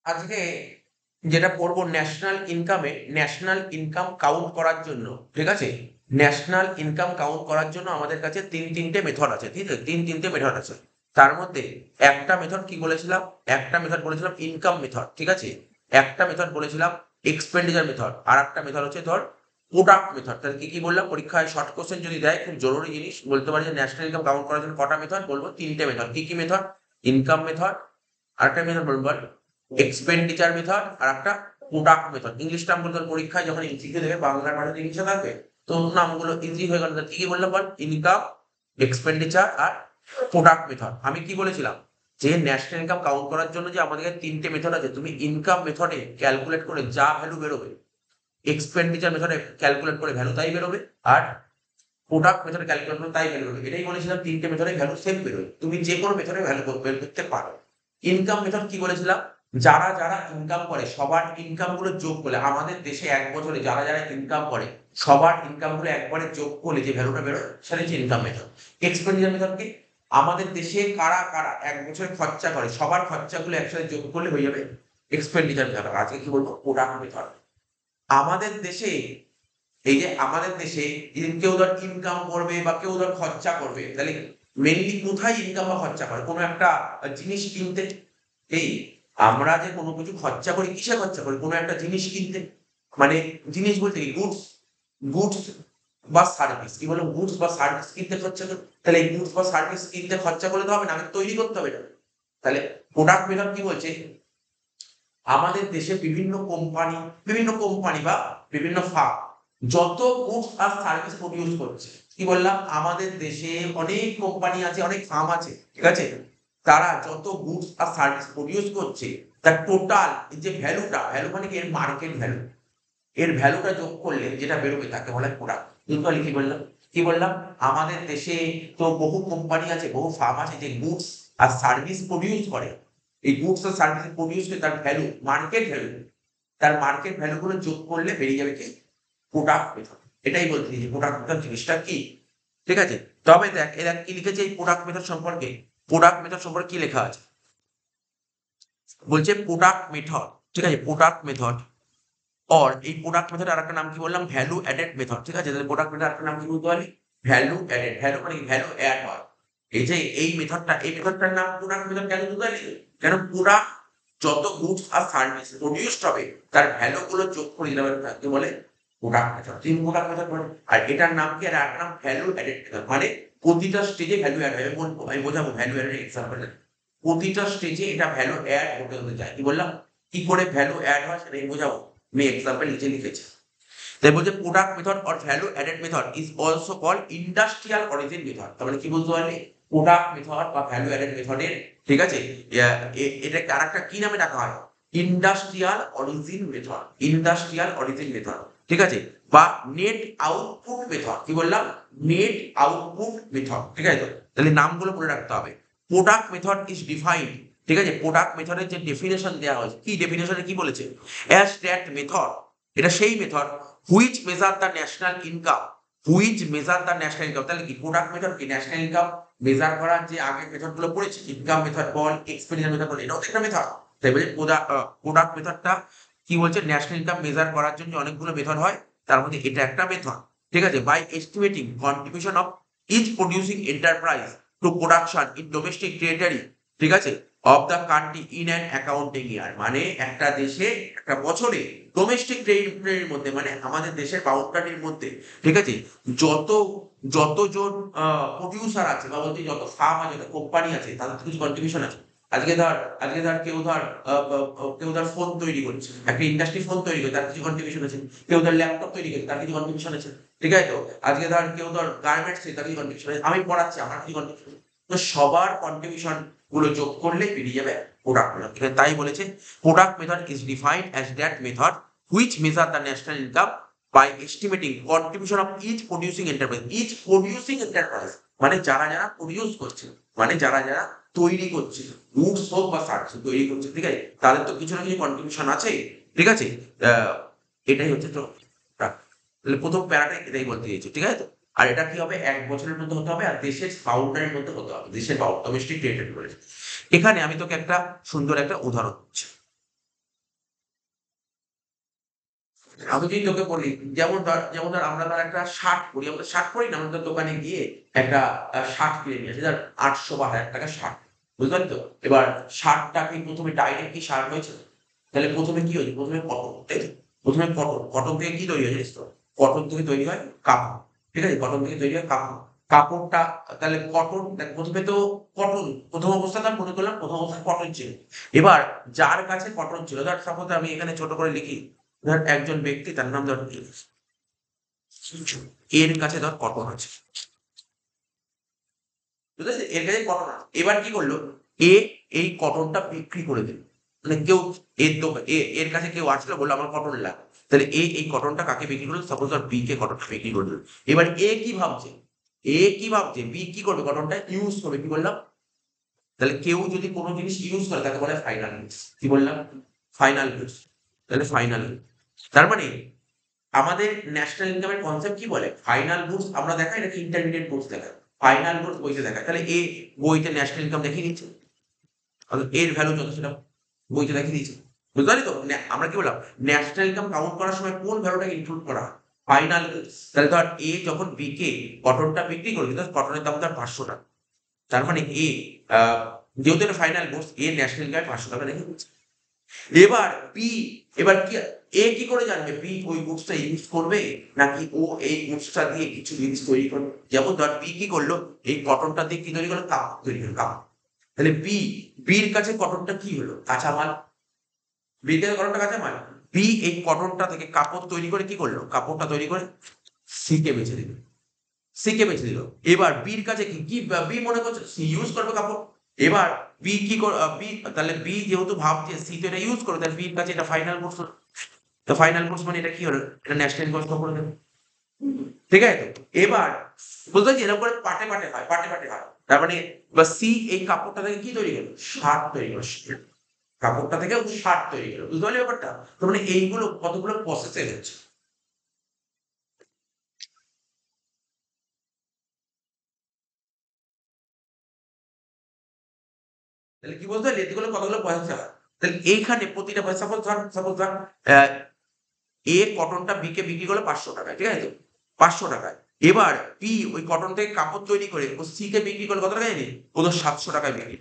আজকে যেটা পড়বো ন্যাশনাল ইনকাম কাউন্ট করার জন্য, ঠিক আছে? ন্যাশনাল ইনকাম কাউন্ট করার জন্য আমাদের কাছে তিনটে মেথড আছে, ঠিক আছে? তিনটে মেথড আছে। তার মধ্যে একটা মেথড কি বলেছিলাম? একটা মেথড বলেছিলাম ইনকাম মেথড, ঠিক আছে? একটা মেথড বলেছিলাম এক্সপেন্ডিচার মেথড, আর একটা মেথড হচ্ছে ধর প্রোডাক্ট মেথড। তাহলে কি কি বললাম? পরীক্ষায় শর্ট কোশ্চেন যদি দেয়, খুব জরুরি জিনিস বলতে পারি যে ন্যাশনাল ইনকাম কাউন্ট করার জন্য কটা মেথড বলবো? তিনটে মেথড। কি কি মেথড? ইনকাম মেথড, আরেকটা মেথড বলবো এক্সপেন্ডিচার মেথড, আর একটা প্রোডাক্ট মেথড। ইংলিশ নামগুলো তোর পরীক্ষায় যখন এমসিকিউ দেবে, বাংলার পাশে ইংলিশে থাকবে, তো নামগুলো ইজি হয়ে গেল। কি কি বললাম বল? ইনকাম, এক্সপেন্ডিচার আর প্রোডাক্ট মেথড। আমি কি বলেছিলাম? যে ন্যাশনাল ইনকাম কাউন্ট করার জন্য যে আমাদের তিনটে মেথড আছে, তুমি ইনকাম মেথডে ক্যালকুলেট করে যা ভ্যালু বেরোবে, এক্সপেন্ডিচার মেথডে ক্যালকুলেট করে ভ্যালু তাই বেরোবে, আর প্রোডাক্ট মেথডে ক্যালকুলেট করে তাই ভ্যালু বেরোবে। এটাই বলেছিলাম, তিনটে মেথডে ভ্যালু সেম বেরোবে, তুমি যে কোনো মেথডে ভ্যালু বের করতে পারো। ইনকাম মেথড কি বলেছিলাম? যারা যারা ইনকাম করে সবার ইনকাম গুলো যোগ করলে, আমাদের দেশে এক বছরে যারা যারা ইনকাম করে সবার ইনকাম গুলো একবারে যোগ করলে যে ভ্যালুটা বেরোয়, সেটা হচ্ছে ইনকাম মেথড। এক্সপেন্ডিচার মেথড কি? আমাদের দেশে কারা কারা এক বছরে খরচা করে সবার খরচাগুলো একসাথে যোগ করলে হয়ে যাবে এক্সপেন্ডিচার মেথড। আজকে কি বলবো? Product method. আমাদের দেশে, এই যে আমাদের দেশে কেউ ধর ইনকাম করবে বা কেউ ধর খরচা করবে, তাহলে মেনলি কোথায় ইনকাম বা খরচা করে? কোনো একটা জিনিস কিনতে। এই আমরা যে কোনো কিছু খরচা করি, কিসে খরচা করি? কোনো একটা জিনিস কিনতে। মানে জিনিস বলতে কি? গুডস, গুডস বা সার্ভিস। কি বলো? গুডস বা সার্ভিস কিনতে খরচা করি। তাহলে এই গুডস বা সার্ভিস কিনতে খরচা করলে তো হবে না, আমাকে তৈরি করতে হবে এটা। তাহলে প্রোডাক্ট মেথড কি বলছে? আমাদের দেশে বিভিন্ন কোম্পানি বা বিভিন্ন ফার্ম যত গুডস আর সার্ভিস প্রডিউস করছে, কি বললাম? আমাদের দেশে অনেক কোম্পানি আছে, অনেক ফার্ম আছে, ঠিক আছে? তারা যত গুডস আর সার্ভিস প্রডিউস করছে, তার টোটাল যে ভ্যালু মানে কি? এর মার্কেট ভ্যালু, এর ভ্যালুটা যোগ করলে যেটা বেরোবে তাকে বলে প্রোডাক্ট। তাহলে কি বললাম? আমাদের দেশে তো বহু কোম্পানি আছে, বহু ফার্ম আছে যে গুডস আর সার্ভিস প্রডিউস করে। এই গুডস আর সার্ভিস প্রডিউস করে তার ভ্যালু, মার্কেট ভ্যালু, তার মার্কেট ভ্যালু গুলো যোগ করলে বেরিয়ে যাবে কি? Product method. এটাই বলতে যে প্রোডাক্ট মেথড জিনিসটা কি, ঠিক আছে? তবে দেখ, এরা কি লিখেছে এই প্রোডাক্ট মেথড সম্পর্কে? প্রোডাক্ট মেথড সম্পর্কে কি লেখা আছে? বলছে প্রোডাক্ট মেথড, ঠিক আছে? প্রোডাক্ট মেথড অর এই প্রোডাক্ট মেথড আর একটা নাম কি বললাম? ভ্যালু অ্যাডেড মেথড, ঠিক আছে? তাহলে প্রোডাক্ট মেথড আর একটা নাম কি বলতে পারি? Value added. ভ্যালু মানে ভ্যালু অ্যাড হয়। এই যে এই মেথডটার নাম প্রোডাক্ট মেথড কেন দিতে পারি? কেন? প্রোডাক্ট যত গুডস আর সার্ভিস প্রডিউসড হবে, তার ভ্যালু গুলো যোগ করে দিতে হবে, তাকে বলে প্রোডাক্ট মেথড। তিন প্রোডাক্ট মেথড বলে। আর এটার নাম কি? আর একটা নাম ভ্যালু অ্যাডেড মেথড। মানে প্রতিটা স্টেজে ভ্যালু অ্যাড হয়। আমি বোঝাবো ভ্যালু অ্যাডেড এক্সাম্পল। প্রতিটা স্টেজে এটা ভ্যালু অ্যাড হতে হতে যায়। কি বললাম? কি করে ভ্যালু অ্যাড হয় সেটাই বোঝাবো। আমি এক্সাম্পল নিচে লিখেছি। তাই বলছে product method or value added method is also called industrial origin method. তার মানে কি বলতে পারলি? প্রোডাক্ট মেথড বা ভ্যালু অ্যাডেড মেথডের, ঠিক আছে, এটাকে আরেকটা কি নামে ডাকা হয়? Industrial origin method. Industrial origin method, ঠিক আছে? বা নেট আউটপুট মেথড। কি বললাম? নেট আউটপুট মেথড, ঠিক আছে? তাহলে নামগুলো মনে রাখতে হবে। প্রোডাক্ট মেথড ইজ ডিফাইন্ড, ঠিক আছে? প্রোডাক্ট মেথডের যে ডেফিনেশন দেওয়া হয়েছে, কি ডেফিনেশনে কি বলেছে? অ্যাজ দ্যাট মেথড, এটা সেই method which measure the national income, তাহলে কি প্রোডাক্ট মেথড কি? ন্যাশনাল ইনকাম মেজার করার যে আগের মেথড গুলো পড়েছি, ইনকাম মেথড বল, এক্সপেন্ডিচার মেথড বল, এটাও একটা মেথড। তাই বলে প্রোডাক্ট মেথডটা কি বলছে? ন্যাশনাল ইনকাম মেজার করার জন্য অনেকগুলো মেথড হয়, তার মধ্যে এটা একটা মেথড, ঠিক আছে? By estimating contribution of each producing enterprise to production in domestic territory, ঠিক আছে, of the country in an accounting year. মানে একটা দেশে একটা বছরে ডোমেস্টিক টেরিটরির মধ্যে, মানে আমাদের দেশের বাউন্ডারির মধ্যে, ঠিক আছে, যত যতজন প্রডিউসার আছে বা বলতে যত ফার্ম আছে, যত কোম্পানি আছে, তাদের তো কিছু কন্ট্রিবিউশন আছে। আজকে ধর কেউ ধর ফোন তৈরি করছে, একটা ইন্ডাস্ট্রি ফোন তৈরি করে, তার কিছু কন্ট্রিবিউশন আছে। কেউ ধর ল্যাপটপ তৈরি করছে, তার কিছু কন্ট্রিবিউশন আছে, ঠিক আছে? তো আজকে ধর কেউ ধর গার্মেন্টস, তার কিছু কন্ট্রিবিউশন আছে। আমি পড়াচ্ছি, আমার কিছু কন্ট্রিবিউশন। তো সবার কন্ট্রিবিউশন গুলো যোগ করলে বেরিয়ে যাবে প্রোডাক্ট মেথড। এখানে তাই বলেছে product method is defined as that method which measure the national income by estimating contribution of each producing enterprise. Each producing enterprise মানে যারা যারা প্রডিউস করছে, মানে যারা যারা তৈরি করছে, গুডস হোক বা সার্ভিস তৈরি করছে, ঠিক আছে, তাদের তো কিছু না কিছু কন্ট্রিবিউশন আছে, ঠিক আছে? আহ, এটাই হচ্ছে তো product। তাহলে প্রথম প্যারাটাই এটাই বলতে চাইছি, ঠিক আছে তো? আর এটা কি হবে? এক বছরের মধ্যে হতে হবে, আর দেশের বাউন্ডারির মধ্যে হতে হবে, দেশের ডোমেস্টিক টেরিটরি বলে। এখানে আমি তোকে একটা সুন্দর একটা উদাহরণ দিচ্ছি। আমি যদি তোকে বলি, যেমন ধর আমরা ধর একটা শার্ট পরি, আমরা শার্ট পরি না, আমরা ধর দোকানে গিয়ে একটা শার্ট কিনে নিয়ে আসি, ধর ৮০০ বা ১,০০০ টাকার শার্ট, বুঝতে পারলি তো? এবার শার্টটাকে প্রথমে ডাইরেক্ট কি শার্ট হয়েছে? তাহলে প্রথমে কি হয়েছে? প্রথমে কটন, তাই তো? প্রথমে কটন, কটন থেকে কি তৈরি হয় জানিস তো? কটন থেকে তৈরি হয় কাপড়, ঠিক আছে? কটন থেকে তৈরি হয় কাপড়। কাপড়টা, তাহলে কটন, দেখ প্রথমে তো কটন, প্রথম অবস্থাতে আমি মনে করলাম প্রথম অবস্থায় কটন ছিল। এবার যার কাছে কটন ছিল, ধর সাপোজ আমি এখানে ছোট করে লিখি, ধর একজন ব্যক্তি, তার নাম ধর এ। এর কাছে ধর কটন আছে, বুঝেছিস? এর কাছে কটন আছে। এবার কি করলো? এ এই কটনটা বিক্রি করে দিল। মানে কেউ, এর কাছে কেউ আসলো, বললো আমার কটন লাগবে। তাহলে এই কটনটা কাকে বিক্রি করলো? সাপোজ ধর বি কে কটনটা বিক্রি করে দিল। এবার এ কি ভাবছে? বি কি করবে? কটনটা ইউজ করবে, কি বললাম? তাহলে কেউ যদি কোনো জিনিস ইউজ করে তাকে বলে ফাইনাল গুডস। কি বললাম? Final goods. তাহলে ফাইনাল, তার মানে আমাদের ন্যাশনাল ইনকামের কনসেপ্ট কি বলে? ফাইনাল গুডস আমরা দেখাই নাকি ইন্টারমিডিয়েট গুডস দেখাই? ফাইনাল গুডস বইতে দেখায়। তাহলে এ বইতে ন্যাশনাল ইনকাম দেখিয়ে দিচ্ছে, অর্থাৎ এর ভ্যালু যত সেটা বইতে দেখিয়ে দিচ্ছে। বুঝতে পারলি তো? আমরা কি বললাম? ন্যাশনাল ইনকাম কাউন্ট করার সময় কোন ভ্যালুটাকে ইনক্লুড করা হয়? Final goods. তাহলে ধর এ যখন বি কে কটনটা বিক্রি করবে, ধর কটনের দাম ধর ৫০০ টাকা। তার মানে এ, আহ, যেহেতু এটা final goods, a national income ৫০০ টাকা রেখে দিচ্ছে। এবার বি, এবার কি, এ কি করে জানবে বি ওই গুডসটা ইউজ করবে নাকি ও এই গুডসটা দিয়ে কিছু জিনিস তৈরি করবে? যেমন ধর বি কি করলো, এই কটনটা দিয়ে কি তৈরি করলো? কাপড় তৈরি করলো, কাপড়। তাহলে বির কাছে কটনটা কি হলো? কাঁচামাল। বির কাছে কটনটা কাঁচামাল। বি এই কটনটা থেকে কাপড় তৈরি করে কি করলো? কাপড়টা তৈরি করে সি কে বেচে দিল, সি কে বেচে দিল। এবার বির কাছে কি কি বি মনে করছে সি ইউজ করবে কাপড়। এবার বি, তাহলে বি যেহেতু ভাবছে সি তো এটা ইউজ করবে, তাহলে বির কাছে এটা ফাইনাল গুডস। তো ফাইনাল কোর্স মানে এটা কি হলো? এটা ন্যাশনাল কোর্স করে দেবে, ঠিক আছে তো? এবার বুঝতে পারছি, এরকম করে পাটে পাটে হয়, পাটে পাটে হয়। তার মানে এবার সি এই কাপড়টা থেকে কি তৈরি করলো? শার্ট তৈরি করলো। কাপড়টা থেকে ও শার্ট তৈরি করলো, বুঝতে পারলি ব্যাপারটা? তার মানে এইগুলো কতগুলো প্রসেসে হচ্ছে। তাহলে কি বলতে পারলি? এগুলো কতগুলো প্রসেসে হয়। তাহলে এইখানে প্রতিটা সাপোজ ধর আহ, এ কটনটা বি কে বিক্রি করলো ৫০০ টাকায়, ঠিক আছে তো? ৫০০ টাকায়। এবার বি ওই কটন থেকে কাপড় তৈরি করে ও সি কে বিক্রি করলো কত টাকা জানি? ও তো ৭০০ টাকায় বিক্রি।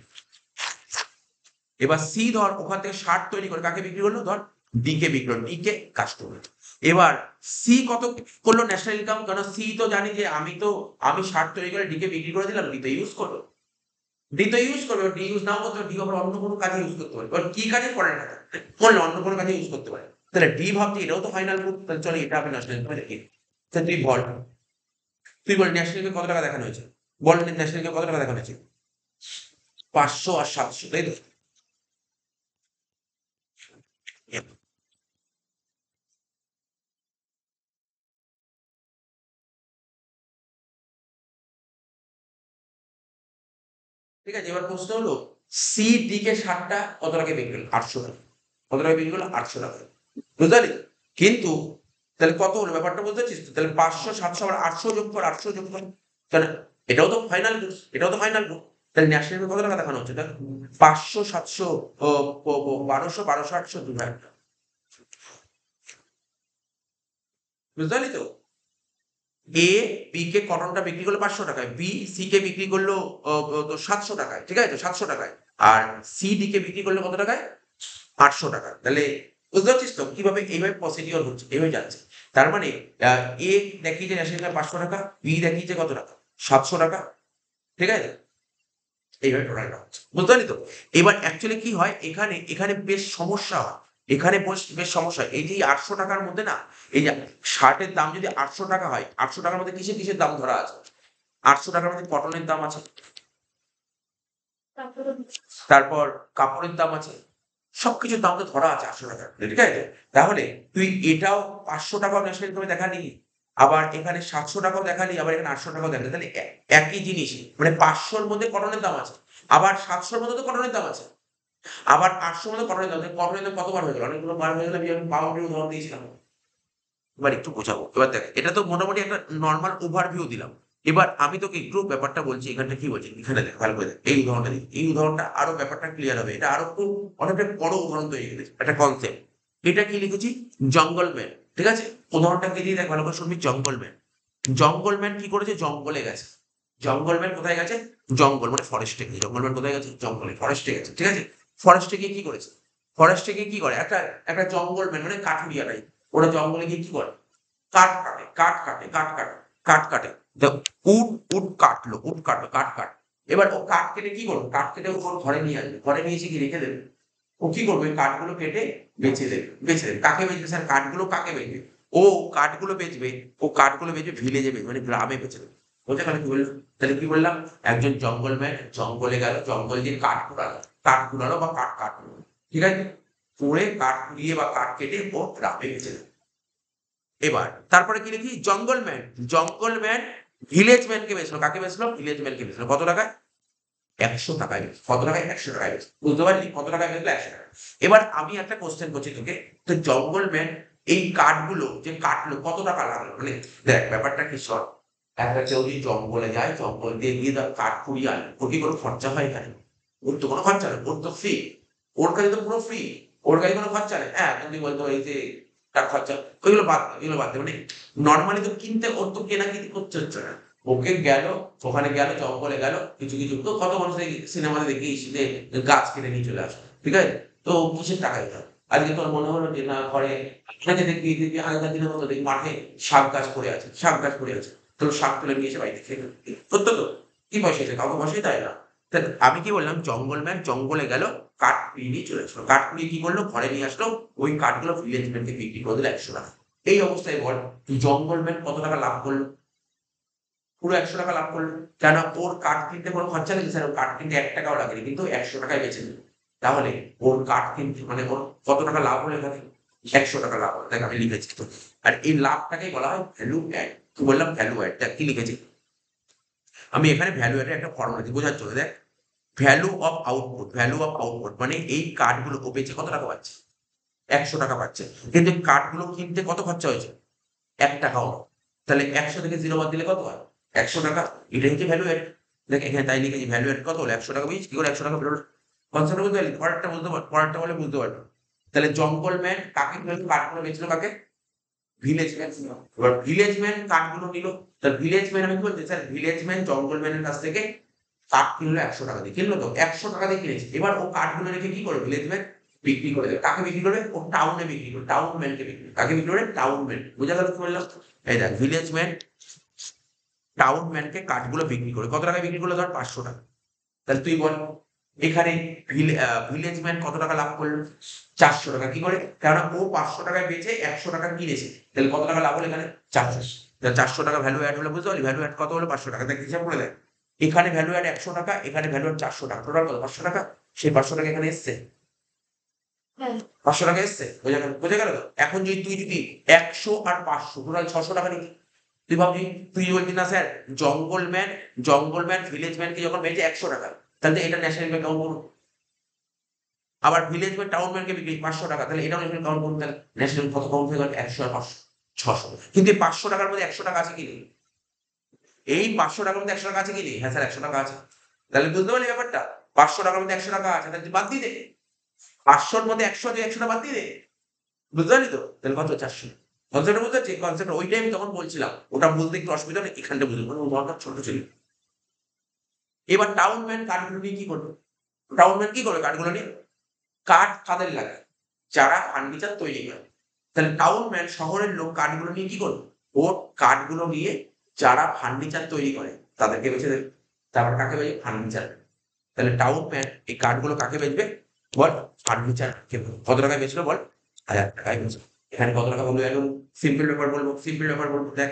এবার সি ধর ওখান থেকে শার্ট তৈরি করে কাকে বিক্রি করলো? ধর ডি কে বিক্রি করলো, ডি কে কাস্টমার। এবার সি কত করলো ন্যাশনাল ইনকাম? কারণ সি তো জানি যে আমি শার্ট তৈরি করে ডি কে বিক্রি করে দিলাম, ডি তো ইউজ করলো। ডি তো ইউজ করবে, ডি ইউজ নাও করতে পারে, ডি আবার অন্য কোনো কাজে ইউজ করতে পারে। এবার কি কাজে পড়ে না, বললে অন্য কোনো কাজে ইউজ করতে পারে। তাহলে ডি ভাবছি এটাও তো ফাইনাল গুড, তাহলে চলো এটা আমি ন্যাশনাল ইনকামে দেখি। তাহলে তুই বল ন্যাশনাল ইনকাম কত টাকা দেখানো হয়েছে? বল ন্যাশনাল ইনকাম কত টাকা দেখানো হয়েছে? ৫০০ আর ৭০০, তাই তো? ঠিক আছে, এবার প্রশ্ন হলো সি ডি কে শার্টটা কত টাকা বিক্রি করলো? ৮০০ টাকা। কত টাকা বিক্রি করলো? ৮০০ টাকা, বুঝতে পারলি? কিন্তু তাহলে কত হলো ব্যাপারটা, বুঝতে পারছিস তো? তাহলে ৫০০ ৭০০ আবার ৮০০ যোগ কর, ৮০০ যোগ কর। তাহলে এটাও তো ফাইনাল গুডস, এটাও তো ফাইনাল গুড। তাহলে ন্যাশনাল কত টাকা দেখানো হচ্ছে? দেখ ৫০০ ৭০০ ১২০০ ১২০০ ৮০০ ২ একটা, বুঝতে পারলি তো? এ বি কে কটনটা বিক্রি করলো ৫০০ টাকায়, বি সি কে বিক্রি করলো ৭০০ টাকায়, ঠিক আছে তো? ৭০০ টাকায়। আর সি ডি কে বিক্রি করলো কত টাকায়? ৮০০ টাকা। তাহলে বুঝতে পারছিস তো কিভাবে এইভাবে প্রসিডিওর হচ্ছে, এইভাবে যাচ্ছে। তার মানে এ দেখিয়েছে ন্যাশনাল ইনকাম ৫০০ টাকা, বি দেখিয়েছে কত টাকা? ৭০০ টাকা, ঠিক আছে? এইভাবে টোটালটা হচ্ছে, বুঝতে পারলি তো? এবার অ্যাকচুয়ালি কি হয়, এখানে এখানে বেশ সমস্যা হয়। এখানে বেশ সমস্যা হয়। এই যে ৮০০ টাকার মধ্যে না, এই যে শার্টের দাম যদি ৮০০ টাকা হয়, ৮০০ টাকার মধ্যে কিসের কিসের দাম ধরা আছে? ৮০০ টাকার মধ্যে কটনের দাম আছে, তারপর কাপড়ের দাম আছে, সবকিছুর দাম তো ধরা আছে ৮০০ টাকা, ঠিক আছে? তাহলে তুই এটাও ৫০০ টাকাও ন্যাশনাল ইনকামে দেখালি, আবার এখানে ৭০০ টাকাও দেখালি, আবার এখানে ৮০০ টাকাও দেখালি। তাহলে একই জিনিস, মানে ৫০০-র মধ্যে কটনের দাম আছে, আবার ৭০০-র মধ্যে তো কটনের দাম আছে, আবার ৮০০-র মধ্যে কটনের দাম আছে। কটনের দাম কতবার হয়ে গেল? অনেকগুলো বার হয়ে গেল। আমি পাউন্ডের উদাহরণ দিয়েছিলাম। এবার একটু বোঝাবো। এবার দেখ, এটা তো মোটামুটি একটা নরমাল ওভারভিউ দিলাম। এবার আমি তোকে একটু ব্যাপারটা বলছি, এখানটা কি বলছি? এখানে দেখ, ভালো করে দেখ। এই উদাহরণটা দিই। এই উদাহরণটা আরো ব্যাপারটা ক্লিয়ার হবে। এটা আরো খুব অনেকটা বড় উদাহরণ তৈরি করেছি। একটা কনসেপ্ট। এটা কি লিখেছি? জঙ্গল ম্যান। ঠিক আছে? উদাহরণটা কি দিয়ে দেখ ভালো করে শুনবি, জঙ্গলম্যান। জঙ্গলম্যান কি করেছে? জঙ্গলে গেছে। জঙ্গলম্যান কোথায় গেছে? জঙ্গল মানে ফরেস্টে গেছে। জঙ্গলম্যান কোথায় গেছে? জঙ্গলে, ফরেস্টে গেছে। ঠিক আছে? ফরেস্টে গিয়ে কি করেছে? ফরেস্টে গিয়ে কি করে? একটা একটা জঙ্গলম্যান মানে কাঠুরিয়া টাইপ। ওরা জঙ্গলে গিয়ে কি করে? কাঠ কাটে, কাঠ কাটে, কাঠ কাটে, কাঠ কাটে। দেখ, উড উড কাটলো, উড কাটলো, কাঠ কাট। এবার ও কাঠ কেটে কি করবে? কাঠ কেটে ওর ঘরে নিয়ে আসবে। ঘরে নিয়ে এসে কি রেখে দেবে? ও কি করবে? কাঠগুলো কেটে বেচে দেবে। বেচে দেবে। কাকে বেচবে স্যার? কাঠগুলো কাকে বেচবে? ও কাঠগুলো বেচবে। ও কাঠগুলো বেচবে ভিলেজে বেচবে, মানে গ্রামে বেচে দেবে। বোঝা গেল কি বললাম? তাহলে কি বললাম? একজন জঙ্গলম্যান জঙ্গলে গেল, জঙ্গল দিয়ে কাঠ কুড়ালো, কাঠ কুড়ালো বা কাঠ কাটলো। ঠিক আছে? কুড়ে কাঠ কুড়িয়ে বা কাঠ কেটে ও গ্রামে বেচে দেবে। এবার তারপরে কি লিখি? জঙ্গলম্যান। জঙ্গলম্যান ভিলেজ ম্যানকে বেচলো। কাকে বেচলো? ভিলেজ ম্যানকে বেচলো। কত টাকায়? ১০০ টাকায় বেচলো। কত টাকায়? ১০০ টাকায় বেচলো। বুঝতে পারলি? কত টাকায় বেচলো? ১০০ টাকা। এবার আমি একটা কোশ্চেন করছি তোকে। তো জঙ্গলম্যান এই কাঠগুলো যে কাটলো কত টাকা লাগলো? মানে দেখ ব্যাপারটা কি শোন। একটা কেউ যদি জঙ্গলে যায়, জঙ্গল দিয়ে গিয়ে তার কাঠ কুড়িয়ে আনে, ওর কি কোনো খরচা হয় এখানে? ওর তো কোনো খরচা নেই। ওর তো ফ্রি। ওর কাছে তো পুরো ফ্রি। ওর কাছে কোনো খরচা নেই। হ্যাঁ, তুমি বলতে পারো এই যে টাকা খরচা, ওইগুলো বাদ দে, এগুলো বাদ দে। মানে নরমালি তো কিনতে, ওর তো কেনাকিনি করতে হচ্ছে না। ওকে গেল, ওখানে গেল, জঙ্গলে গেল, কিছু কিছু তো কত মানুষ এই সিনেমাতে দেখিস যে গাছ কেটে নিয়ে চলে আসে। ঠিক আছে? তো কিসের টাকা দিতে হবে? আজকে তোর মনে হলো যে না ঘরে অনেকে দেখবি আগেকার দিনের মতো দেখবি মাঠে শাক গাছ পড়ে আছে, শাক গাছ পড়ে আছে। তো শাক তুলে নিয়ে এসে বাড়িতে খেয়ে ফেলবি। সত্য তো? কি পয়সা আছে? কাউকে পয়সাই দেয় না। তা আমি কি বললাম? জঙ্গলম্যান জঙ্গলে গেল, কাঠ কুড়িয়ে নিয়ে চলে আসলো। কাঠ কুড়িয়ে কি করলো? ঘরে নিয়ে আসলো। ওই কাঠগুলো ভিলেজ ম্যানকে বিক্রি করে দিল ১০০ টাকা। এই অবস্থায় বল জঙ্গলম্যান কত টাকা লাভ করলো? পুরো ১০০ টাকা লাভ করলো। কেন? ওর কাঠ কিনতে কোনো খরচা নেই স্যার, ওর কাঠ কিনতে ৳১ ও লাগেনি। কিন্তু ১০০ টাকায় বেচে দিল। তাহলে ওর কাঠ কিনতে মানে ওর কত টাকা লাভ হলো এখানে? ১০০ টাকা লাভ হলো। দেখ আমি লিখেছি তো। আর এই লাভটাকেই বলা হয় ভ্যালু অ্যাড। কি বললাম? Value add. দেখ কি লিখেছি? আমি এখানে ভ্যালু অ্যাড এর একটা ফর্মুলা দিই বোঝার জন্য। দেখ, value of output, value of output মানে এই কাঠগুলো ও বেচে কত টাকা পাচ্ছে? ১০০ টাকা পাচ্ছে। কিন্তু এই কাঠগুলো কিনতে কত খরচা হয়েছে? ৳১ ও না। তাহলে ১০০ থেকে 0 বাদ দিলে কত হয়? ১০০ টাকা। এটাই হচ্ছে ভ্যালু এড। দেখ এখানে তাই লিখেছি ভ্যালু এড কত হলো? ১০০ টাকা বুঝিস? কি করে ১০০ টাকা বেরোলো? কনসেপ্টটা বুঝতে পারলি? পরেরটা বুঝতে পরেরটা বললে বুঝতে পারবি। তাহলে জঙ্গলম্যান কাকে কাঠগুলো বেচলো কাকে? Village man. এবার ভিলেজ ম্যান কাঠগুলো নিল। তাহলে ভিলেজ ম্যান আমি কি বলছি? স্যার ভিলেজ ম্যান জঙ্গলম্যানের কাছ থেকে কাঠ কিনলো ১০০ টাকা দিয়ে। কিনলো তো? ১০০ টাকা দিয়ে কিনেছে। এবার ও কাঠগুলো রেখে কি করবে? ভিলেজ ম্যান বিক্রি করে দেবে। কাকে বিক্রি করবে? ও টাউনে বিক্রি করবে। টাউন ম্যানকে বিক্রি করবে। কাকে বিক্রি করবে? Town man. বোঝা গেল কি বললাম? এই দেখ ভিলেজ ম্যান টাউন ম্যানকে কাঠগুলো বিক্রি করে। কত টাকায় বিক্রি করলো? ধর ৳৫০০। তাহলে তুই বল এখানে ভিলেজ ম্যান কত টাকা লাভ করলো? ৳৪০০। কি করে? কেননা ও ৳৫০০ টাকায় বেচে ৳১০০ কিনেছে। তাহলে কত টাকা লাভ হলো এখানে? ৳৪০০। তাহলে ৳৪০০ ভ্যালু এড হলো, বুঝতে পারলি? ভ্যালু এড কত হলো? ৳৫০০। দেখ হিসাব করে দেখ। এখানে ভ্যালু এড ৳১০০, এখানে ভ্যালু এড ৳৪০০। টোটাল কত? ৳৫০০। সেই ৳৫০০ এখানে এসছে। হ্যাঁ। ৳৫০০ এসছে। বোঝা গেল? বোঝা গেল তো? এখন যদি তুই যদি ১০০ আর ৫০০ টোটাল ৳৬০০ নিতি। তুই ভাবছি, তুই বলবি না স্যার জঙ্গলম্যান ভিলেজ ম্যানকে যখন বেচে ৳১০০, তাহলে এটা ন্যাশনাল ব্যাংক কাউন্ট করুন। আবার ভিলেজ ম্যান টাউন ম্যানকে বিক্রি ৳৫০০, তাহলে এটাও ন্যাশনাল কাউন্ট করুন। তাহলে ন্যাশনাল কত কাউন্ট হয়ে গেল? ১০০ আর ৫০০ ৬০০। কিন্তু এই ৳৫০০ র মধ্যে ৳১০০ আছে কি নেই? এই ৳৫০০ র মধ্যে ৳১০০ আছে কি নেই? হ্যাঁ স্যার ৳১০০ আছে। তাহলে বুঝতে পারলি ব্যাপারটা? ৳৫০০ র মধ্যে ৳১০০ আছে। তাহলে তুই বাদ দিয়ে দে। ৫০০ র মধ্যে ১০০ তুই ১০০ বাদ দিয়ে দে। বুঝতে পারলি তো? তাহলে কত? ৪০০। কনসেপ্টটা বুঝতে পারছিস? কনসেপ্টটা ওইটাই আমি তখন বলছিলাম। ওটা বুঝতে একটু অসুবিধা হলে এখানটা বুঝবি। মানে উদাহরণটা ছোট ছিল। এবার টাউন ম্যান কাঠগুলো নিয়ে কি করবে? টাউন ম্যান কি করবে কাঠগুলো নিয়ে? কাঠ কাদের লাগে? যারা ফার্নিচার তৈরি করে। তাহলে টাউন ম্যান শহরের লোক কাঠগুলো নিয়ে কি করবে? ওর কাঠগুলো নিয়ে যারা ফার্নিচার তৈরি করে তাদেরকে বেচে দেবে। তারপর কাকে বেচবে? ফার্নিচার। তাহলে টাউন ম্যান এই কাঠগুলো কাকে বেচবে? বল? ফার্নিচার কে। কত টাকায় বেচলো বল? ৳১০০০ বেচলো। এখানে কত টাকা বলবো এখন? সিম্পল ব্যাপার বলবো, সিম্পল ব্যাপার বলবো। দেখ,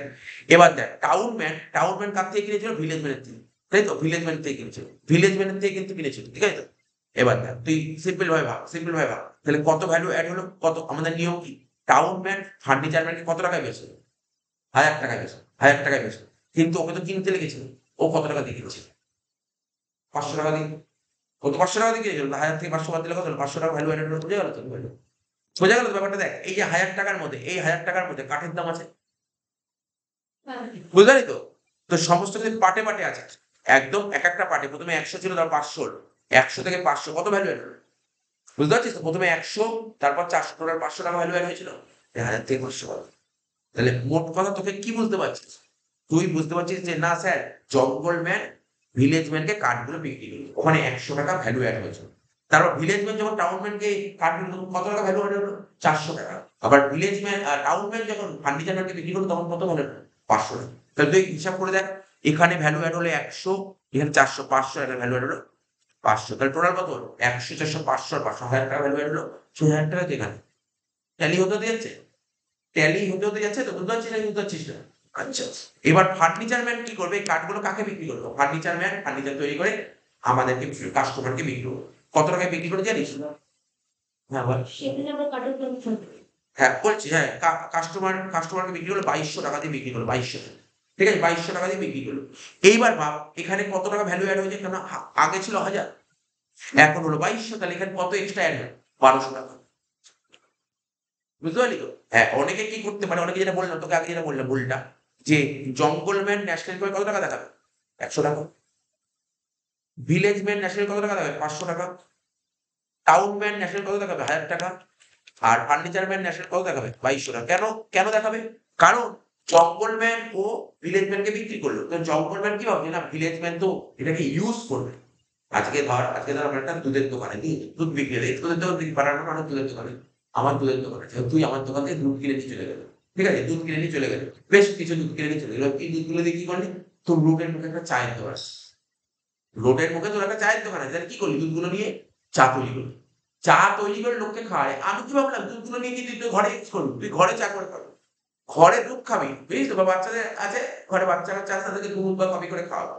এবার দেখ টাউন ম্যান কার থেকে কিনেছিল? ভিলেজ ম্যানের থেকে। তাই তো? ভিলেজ ম্যান থেকে কিনেছিল। ভিলেজ ম্যানের থেকে কিন্তু কিনেছিল। ঠিক আছে তো? এবার দেখ তুই সিম্পল ভাবে ভাব, সিম্পল ভাবে ভাব। তাহলে কত ভ্যালু এড হলো? কত? আমাদের নিয়ম কি? টাউন ম্যান ফার্নিচার ম্যানকে কত টাকায় বেচলো? ৳১০০০ বেচলো। ৳১০০০ বেচলো। কিন্তু ওকে তো কিনতে লেগেছিল। ও কত টাকা দিয়ে কিনেছিল? ৳৫০০ দিয়ে। ও তো ৳৫০০ দিয়ে কিনেছিল। ১০০০ থেকে ৫০০ বাদ দিলে কত হলো? ৳৫০০ ভ্যালু এডেড হলো। বোঝা গেল তো? বোঝা গেল তো ব্যাপারটা? দেখ এই যে ৳১০০০ র মধ্যে এই ৳১০০০ র মধ্যে কাঠের দাম আছে। হ্যাঁ। বুঝতে পারলি তো? তো সমস্ত কিছু পার্টে, পার্টে আছে। একদম একেকটা পার্টে ১ম এ ১০০ ছিল, তারপর ৫০০ হলো। ১০০ থেকে ৫০০ কত ভ্যালু এড হলো? বুঝতে পারছিস তো? ১ম এ ১০০, তারপর ৪০০, টোটাল ৳৫০০ ভ্যালু এড হয়েছিল। ১০০০ থেকে ৫০০ বাদ। তাহলে মোট কথা তোকে কি বুঝতে পারছিস? তুই বুঝতে পারছিস যে না স্যার, জঙ্গল ম্যান ভিলেজ ম্যানকে কাঠগুলো বিক্রি করলো, ওখানে 100 টাকা ভ্যালু অ্যাড হয়েছে। তারপর ভিলেজ ম্যান যখন টাউন ম্যানকে কাঠগুলো কত টাকা ভ্যালু অ্যাড হলো? 400 টাকা। আবার ভিলেজ ম্যান টাউন ম্যান যখন ফার্নিচার ম্যানকে বিক্রি করলো তখন কত ভ্যালু? 500 টাকা। তাহলে তুই হিসাব করে দেখ, এখানে ভ্যালু অ্যাড হলো 100, এখানে 400, 500, এখানে ভ্যালু অ্যাড হলো 500। তাহলে টোটাল কত হলো? 100, 400, 500, 500, 1000 টাকা ভ্যালু অ্যাড হলো। 6000 টাকা তো এখানে ট্যালি হতে যাচ্ছে, ট্যালি হতে যাচ্ছে তো, বুঝতে পারছিস না? বুঝতে পারছিস না? আচ্ছা, এবার ফার্নিচার ম্যান কি করবে? এই কাঠগুলো কাকে বিক্রি করবে? ফার্নিচার ম্যান ফার্নিচার তৈরি করে আমাদেরকে কাস্টমারকে বিক্রি করবে। কত টাকায় বিক্রি করে জানিস? হ্যাঁ বল। সেখানে আমরা কাঠের দাম থাকবে। হ্যাঁ বলছি, হ্যাঁ, কাস্টমারকে বিক্রি করলো 2200 টাকা দিয়ে বিক্রি করলো, 2200। ঠিক আছে, 2200 টাকা দিয়ে বিক্রি করলো। এইবার ভাব এখানে কত টাকা ভ্যালু অ্যাড হয়েছে, কেন আগে ছিল 1000, এখন হলো 2200, তাহলে এখানে কত এক্সট্রা অ্যাড হয়? 1200 টাকা। বুঝতে পারলি তো? হ্যাঁ, অনেকে কি করতে পারে, অনেকে যেটা বললাম তোকে আগে, যেটা বললাম ভুলটা, যে জঙ্গল ম্যান ন্যাশনাল করে কত টাকা দেখাবে? 100 টাকা। ভিলেজ ম্যান ন্যাশনাল কত টাকা দেখাবে? 500 টাকা। টাউন ম্যান ন্যাশনাল কত দেখাবে? 1000 টাকা। আর ফার্নিচার ম্যান ন্যাশনাল কত দেখাবে? 2200 টাকা। কেন কেন দেখাবে? কারণ জঙ্গল ম্যান ও ভিলেজ ম্যানকে বিক্রি করলো, তো জঙ্গল ম্যান কি ভাবছে না ভিলেজ ম্যান তো এটাকে ইউজ করবে। আজকে ধর আমরা একটা দুধের দোকানে দুধ বিক্রি দেয়, তোদের দোকান থেকে বানানো মানে দুধের দোকানে, আমার দুধের দোকানে আছে, তুই আমার দোকান থেকে দুধ কিনে নিয়ে চলে গেল। ঠিক আছে, দুধ কিনে নিয়ে চলে গেল, বেশ কিছু দুধ কিনে নিয়ে চলে গেল। এই দুধগুলো দিয়ে কি করলি? তোর রোডের মুখে একটা চায়ের দোকান আছে, রোডের মুখে তোর একটা চায়ের দোকান আছে, তাহলে কি করলি? দুধগুলো নিয়ে চা তৈরি করলি, চা তৈরি করে লোককে খাওয়ায়। আমি কি ভাবলাম দুধগুলো নিয়ে কি তুই তোর ঘরে ইউজ করবি? তুই ঘরে চা করে খাবি, ঘরে দুধ খাবি, বুঝিস তো? বা বাচ্চাদের আছে ঘরে, বাচ্চা কাচ্চা আছে, তাদেরকে দুধ বা কফি করে খাওয়াবো।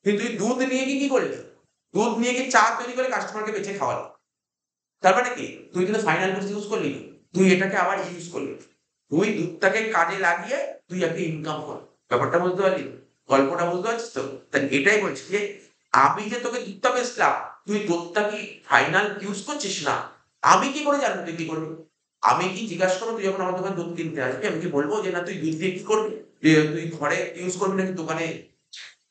কিন্তু তুই দুধ নিয়ে কি করলি? দুধ নিয়ে কি চা তৈরি করে কাস্টমারকে বেঁচে খাওয়ালি। তার মানে কি? তুই কিন্তু ফাইনাল গুডস ইউজ করলি না, তুই এটাকে আবার ইউজ করলি। তুই দুধটাকে কাজে লাগিয়ে তুই একটা ইনকাম কর। ব্যাপারটা বুঝতে পারলি? গল্পটা বুঝতে পারছিস তো? তাই এটাই বলছি যে আমি যে তোকে দুধটা বেচলাম, তুই দুধটা কি ফাইনাল ইউজ করছিস না? আমি কি করে জানবো তুই কি করবি? আমি কি জিজ্ঞাসা করবো তুই যখন আমার দোকানে দুধ কিনতে আসবি, আমি কি বলবো যে না তুই দুধ দিয়ে কি করবি? তুই ঘরে ইউজ করবি নাকি দোকানে?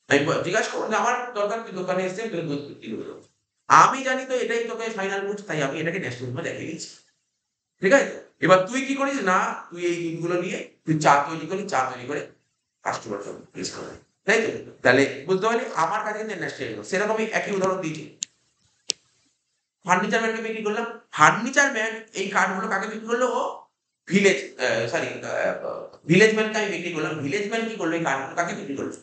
আমি জিজ্ঞাসা করবো যে আমার দরকার, তুই দোকানে এসে তুই দুধ বিক্রি করবি। আমি জানি তো এটাই তোকে ফাইনাল গুডস, তাই আমি এটাকে ন্যাশনাল দেখিয়ে দিচ্ছি। ঠিক আছে? এবার তুই কি করিস না, তুই এই দুধগুলো নিয়ে তুই চা তৈরি করলি, চা তৈরি করে কাস্টমার ইউজ করবে। তাই তো? তাহলে বুঝতে পারলি আমার কাছে কিন্তু ন্যাশনাল, সেরকমই একই উদাহরণ দিয়েছি। ফার্নিচার ম্যানকে বিক্রি করলাম, ফার্নিচার ম্যান এই কাঠগুলো কাকে বিক্রি করলো? ও ভিলেজ সরি ভিলেজ ম্যানকে আমি বিক্রি করলাম। ভিলেজ ম্যান কি করলো? এই কাঠগুলো কাকে বিক্রি করলো?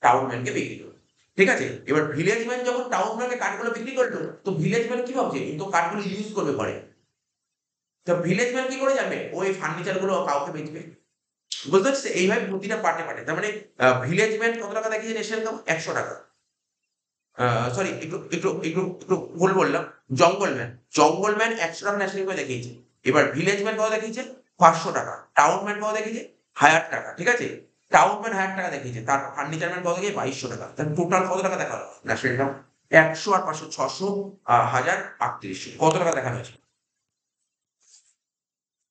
টাউন ম্যানকে বিক্রি করলো। ঠিক আছে, এবার ভিলেজ ম্যান যখন টাউন ম্যানকে কাঠগুলো বিক্রি করলো, তো ভিলেজ ম্যান কি ভাবছে? তো কাঠগুলো ইউজ করবে ঘরে। তো ভিলেজ ম্যান কি করে জানবে ওই ফার্নিচার গুলো কাউকে বেচবে? বুঝতে পারছিস? এইভাবে প্রতিটা পার্টে পার্টে, তার মানে ভিলেজ ম্যান কত টাকা দেখিয়েছে ন্যাশনাল ইনকাম? 100 টাকা। সরি, একটু ভুল বললাম। জঙ্গল ম্যান 100 টাকা ন্যাশনাল ইনকাম দেখিয়েছে। এবার ভিলেজ ম্যান কত দেখিয়েছে? 500 টাকা। টাউন ম্যান কত দেখিয়েছে? 1000 টাকা। ঠিক আছে, টাউন ম্যান 1000 টাকা দেখিয়েছে, তার ফার্নিচার ম্যান কত দেখিয়েছে? 2200 টাকা। তাহলে টোটাল কত টাকা দেখা হলো ন্যাশনাল ইনকাম? 100 আর 500, 600, 1000, 3800, কত টাকা দেখানো হয়েছে?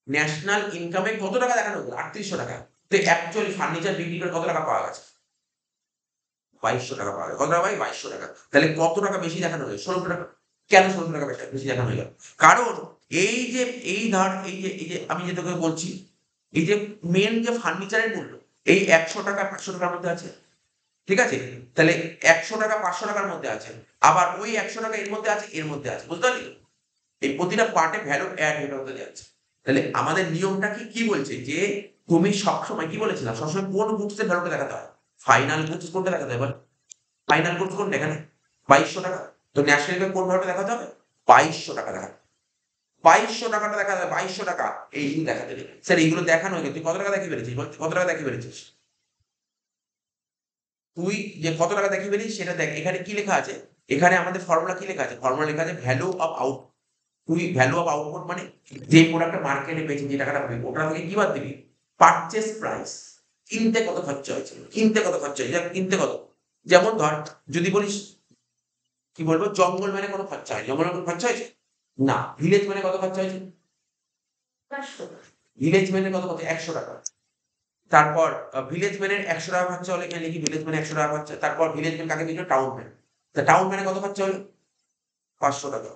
ন্যাশনাল ইনকামে কত টাকা দেখানো হলো? 3800 টাকা। তো অ্যাকচুয়ালি ফার্নিচার বিক্রি করে কত টাকা পাওয়া গেছে? 2200 টাকা পাওয়া গেছে। কত টাকা ভাই? 2200 টাকা। তাহলে কত টাকা বেশি দেখানো হয়েছে? 1600 টাকা। কেন 1600 টাকা বেশি দেখানো হয়ে গেল? কারণ এই যে ধর এই যে আমি যে তোকে বলছি, এই যে মেন যে ফার্নিচারের মূল্য, এই 100 টাকা 500 টাকার মধ্যে আছে। ঠিক আছে, তাহলে 100 টাকা 500 টাকার মধ্যে আছে, আবার ওই 100 টাকা এর মধ্যে আছে, এর মধ্যে আছে। বুঝতে পারলি? এই প্রতিটা পার্টে ভ্যালু অ্যাড হতে যাচ্ছে। তাহলে আমাদের নিয়মটা কি বলছে? যে তুমি সবসময় কি বলেছিলাম, সবসময় কোন গুডস এর ভ্যালুটা দেখাতে হয়? ফাইনাল গুডস কোনটা দেখাতে হয় বল? ফাইনাল গুডস কোনটা এখানে? 2200 টাকা। তো ন্যাশনাল ইনকাম কোন ভ্যালুটা দেখাতে হবে? 2200 টাকা দেখাতে, 2200 টাকাটা দেখাতে হবে, 2200 টাকা এইগুলো দেখাতে হবে। স্যার এইগুলো দেখানো হয়ে গেছে, তুই কত টাকা দেখিয়ে পেরেছিস বল? কত টাকা দেখিয়ে পেরেছিস? তুই যে কত টাকা দেখিয়ে পেরেছিস সেটা দেখ, এখানে কি লেখা আছে? এখানে আমাদের ফর্মুলা কি লেখা আছে? ফর্মুলা লেখা আছে ভ্যালু অফ আউট। তুই ভ্যালু অফ আউটপুট মানে যে প্রোডাক্টটা মার্কেটে বেচে যে টাকাটা পাবি, ওটা থেকে কি বাদ দিবি? Purchase price. কিনতে কত খরচা হয়েছে, কিনতে কত খরচা হয়েছে, কিনতে কত। যেমন ধর, যদি বলিস কি বলবো, জঙ্গল মানে কত খরচা হয়? জঙ্গল মানে কত খরচা হয়েছে? না। ভিলেজ মানে কত খরচা হয়েছে? 500। ভিলেজ মানে কত কত? 100 টাকা। তারপর ভিলেজ ম্যানের 100 টাকা খরচা হলে এখানে লিখি ভিলেজ ম্যান 100 টাকা খরচা। তারপর ভিলেজ ম্যান কাকে দিল? Town man. তা টাউন ম্যানে কত খরচা হলো? 500 টাকা।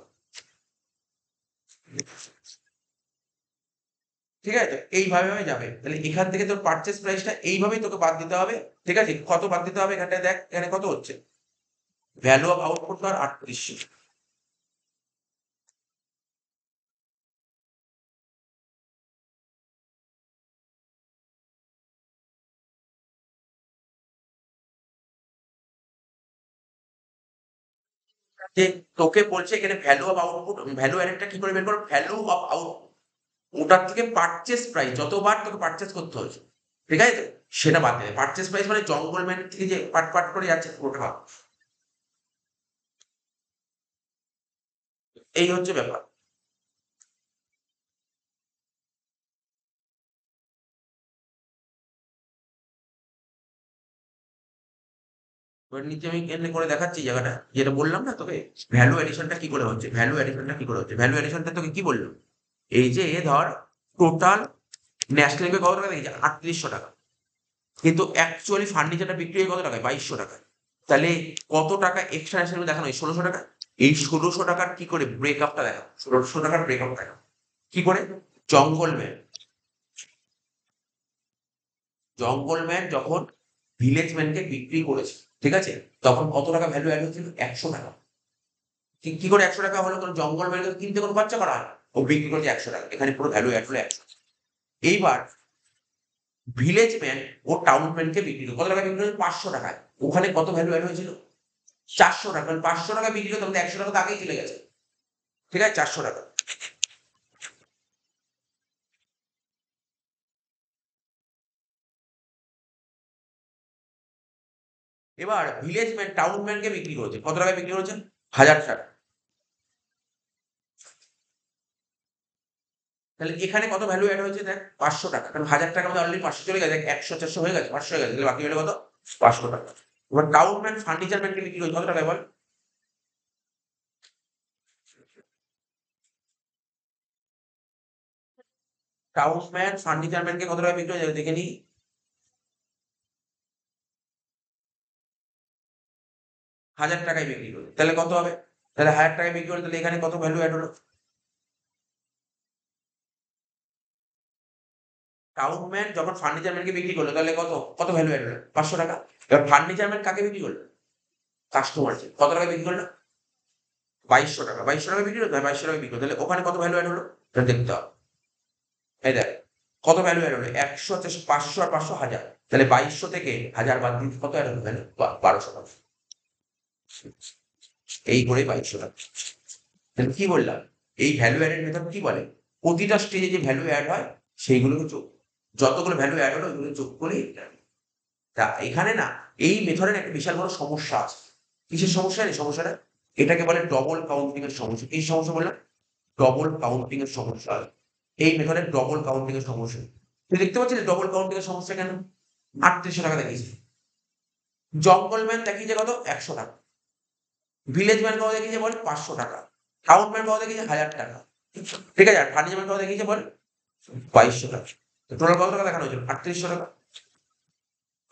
ঠিক আছে? তো এইভাবে যাবে। তাহলে এখান থেকে তোর পারচেজ প্রাইসটা এইভাবেই তোকে বাদ দিতে হবে। ঠিক আছে? কত বাদ দিতে হবে এখানটায় দেখ, এখানে কত হচ্ছে? ভ্যালু অফ আউটপুট ধর ৩৮০০। যে তোকে বলছে এখানে ভ্যালু অফ আউটপুট, ভ্যালু অ্যাডেডটা কি করে বের করো? ভ্যালু অফ আউটপুট, ওটার থেকে পারচেজ প্রাইস যতবার তোকে পারচেজ করতে হয়েছে, ঠিক আছে তো? সেটা বাদ দেবে। পারচেজ প্রাইস মানে জঙ্গলম্যান থেকে যে পাট করে যাচ্ছে পুরোটা ভাগ। এই হচ্ছে ব্যাপার। এবার নিচে আমি এখানে করে দেখাচ্ছি জায়গাটা, যেটা বললাম না তোকে, ভ্যালু এডিশনটা কি করে হচ্ছে, ভ্যালু এডিশনটা কি করে হচ্ছে। ভ্যালু এডিশনটা তোকে কি বললাম, এই যে ধর টোটাল ন্যাশনাল কত টাকা দেখেছি? ৩৮০০ টাকা। কিন্তু অ্যাকচুয়ালি ফার্নিচারটা বিক্রি হয় কত টাকায়? ২২০০ টাকায়। তাহলে কত টাকা এক্সট্রা ন্যাশনাল দেখানো হয়? ১৬০০ টাকা। এই ১৬০০ টাকার কি করে ব্রেকআপটা দেখা, ১৬০০ টাকার ব্রেকআপ দেখা কি করে? জঙ্গলম্যান, জঙ্গলম্যান যখন ভিলেজম্যানকে বিক্রি করেছে, ঠিক আছে, তখন কত টাকা ভ্যালু অ্যাড হয়েছিল? ১০০ টাকা। কি করে ১০০ টাকা হলো? কারণ জঙ্গলম্যানকে তো কিনতে কোনো খরচা করা হয় না। ও বিক্রি করেছে ১০০ টাকা, এখানে পুরো ভ্যালু অ্যাড হলো ১০০। এইবার ভিলেজম্যান ও টাউনম্যানকে বিক্রি করে কত টাকা বিক্রি করেছে? ৫০০ টাকায়। ওখানে কত ভ্যালু অ্যাড হয়েছিল? ৪০০ টাকা। কারণ ৫০০ টাকা বিক্রি করতে আমাদের ১০০ টাকা তো আগেই চলে গেছে, ঠিক আছে? ৪০০ টাকা। এবার ভিলেজম্যান টাউনম্যানকে বিক্রি করেছে কত টাকায় বিক্রি করেছে? ১০০০ টাকা। তাহলে এখানে কত ভ্যালু অ্যাড হয়েছে দেখ? ৫০০ টাকা। কারণ ১০০০ টাকার মধ্যে অলরেডি ৫০০ চলে গেছে। দেখ ১০০ ৪০০ হয়ে গেছে, ৫০০ হয়ে গেছে। তাহলে বাকি হলো কত? ৫০০ টাকা। এবার টাউনম্যান ফার্নিচার ম্যানকে বিক্রি করেছে কত টাকায় বল? টাউনম্যান ফার্নিচার ম্যানকে কত টাকায় বিক্রি হয়েছে দেখে নিই। ১০০০ টাকায় বিক্রি করে। তাহলে কত হবে? তাহলে ১০০০ টাকায় বিক্রি করে, তাহলে এখানে কত ভ্যালু অ্যাড হলো? টাউনম্যান যখন ফার্নিচার ম্যানকে বিক্রি করলো তাহলে কত, কত ভ্যালু অ্যাড হলো? ৫০০ টাকা। এবার ফার্নিচার ম্যান কাকে বিক্রি করলো? কাস্টমারকে। কত টাকায় বিক্রি করলো? ২২০০ টাকা। ২২০০ টাকায় বিক্রি করলো? হ্যাঁ, ২২০০ টাকায় বিক্রি করলো। তাহলে ওখানে কত ভ্যালু অ্যাড হলো? এটা দেখতে হবে। এই দেখ কত ভ্যালু অ্যাড হলো? ১০০, ৫০০ আর ৫০০ ১০০০। তাহলে ২২০০ থেকে ১০০০ বাদ দিতে কত অ্যাড হলো ভ্যালু? ১২০০ টাকা। এই করেই ২২০০ টাকা। তাহলে কি বললাম? এই ভ্যালু অ্যাডেড মেথড কি বলে? প্রতিটা স্টেজে যে ভ্যালু অ্যাড হয় সেইগুলোকে যোগ, যতগুলো ভ্যালু অ্যাড হলো ওইগুলো যোগ করে এটা। তা এখানে না এই মেথডের একটা বিশাল বড় সমস্যা আছে। কিসের সমস্যা? এই সমস্যাটা, এটাকে বলে ডবল কাউন্টিং এর সমস্যা। কি সমস্যা বললাম? ডবল কাউন্টিং এর সমস্যা। এই মেথডের ডবল কাউন্টিং এর সমস্যা। তুই দেখতে পাচ্ছিস ডবল কাউন্টিং এর সমস্যা কেন? ৩৮০০ টাকা দেখিয়েছে। জঙ্গলম্যান দেখিয়েছে কত? ১০০ টাকা। ভিলেজ ম্যান কত দেখিয়েছে বল? ৫০০ টাকা। টাউন ম্যান কত দেখিয়েছে? ১০০০ টাকা। ঠিক আছে? আর ফার্নিচার ম্যান কত দেখিয়েছে বল? ২২০০ টাকা। তো টোটাল কত টাকা দেখানো হয়েছিল? ৩৮০০ টাকা।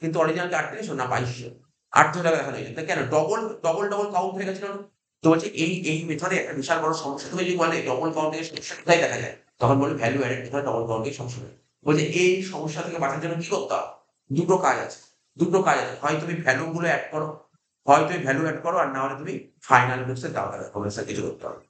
কিন্তু অরিজিনাল ৩৮০০ না ২২০০। ৮০০ টাকা দেখানো হয়েছে। তা কেন? ডবল ডবল ডবল কাউন্ট হয়ে গেছিল না? তো বলছে এই মেথডে একটা বিশাল বড় সমস্যা। তুমি যদি বলে ডবল কাউন্টিং এর সমস্যা কোথায় দেখা যায়? তখন বলবে value added method double counting এর সমস্যা। বলছে এই সমস্যা থেকে বাঁচার জন্য কি করতে হবে? দুটো কাজ আছে। দুটো কাজ আছে। হয় তুমি ভ্যালু গুলো এড করো, হয় তুমি ভ্যালু এড করো, আর না হলে তুমি ফাইনাল লুকসে দাও কিছু করতে হবে।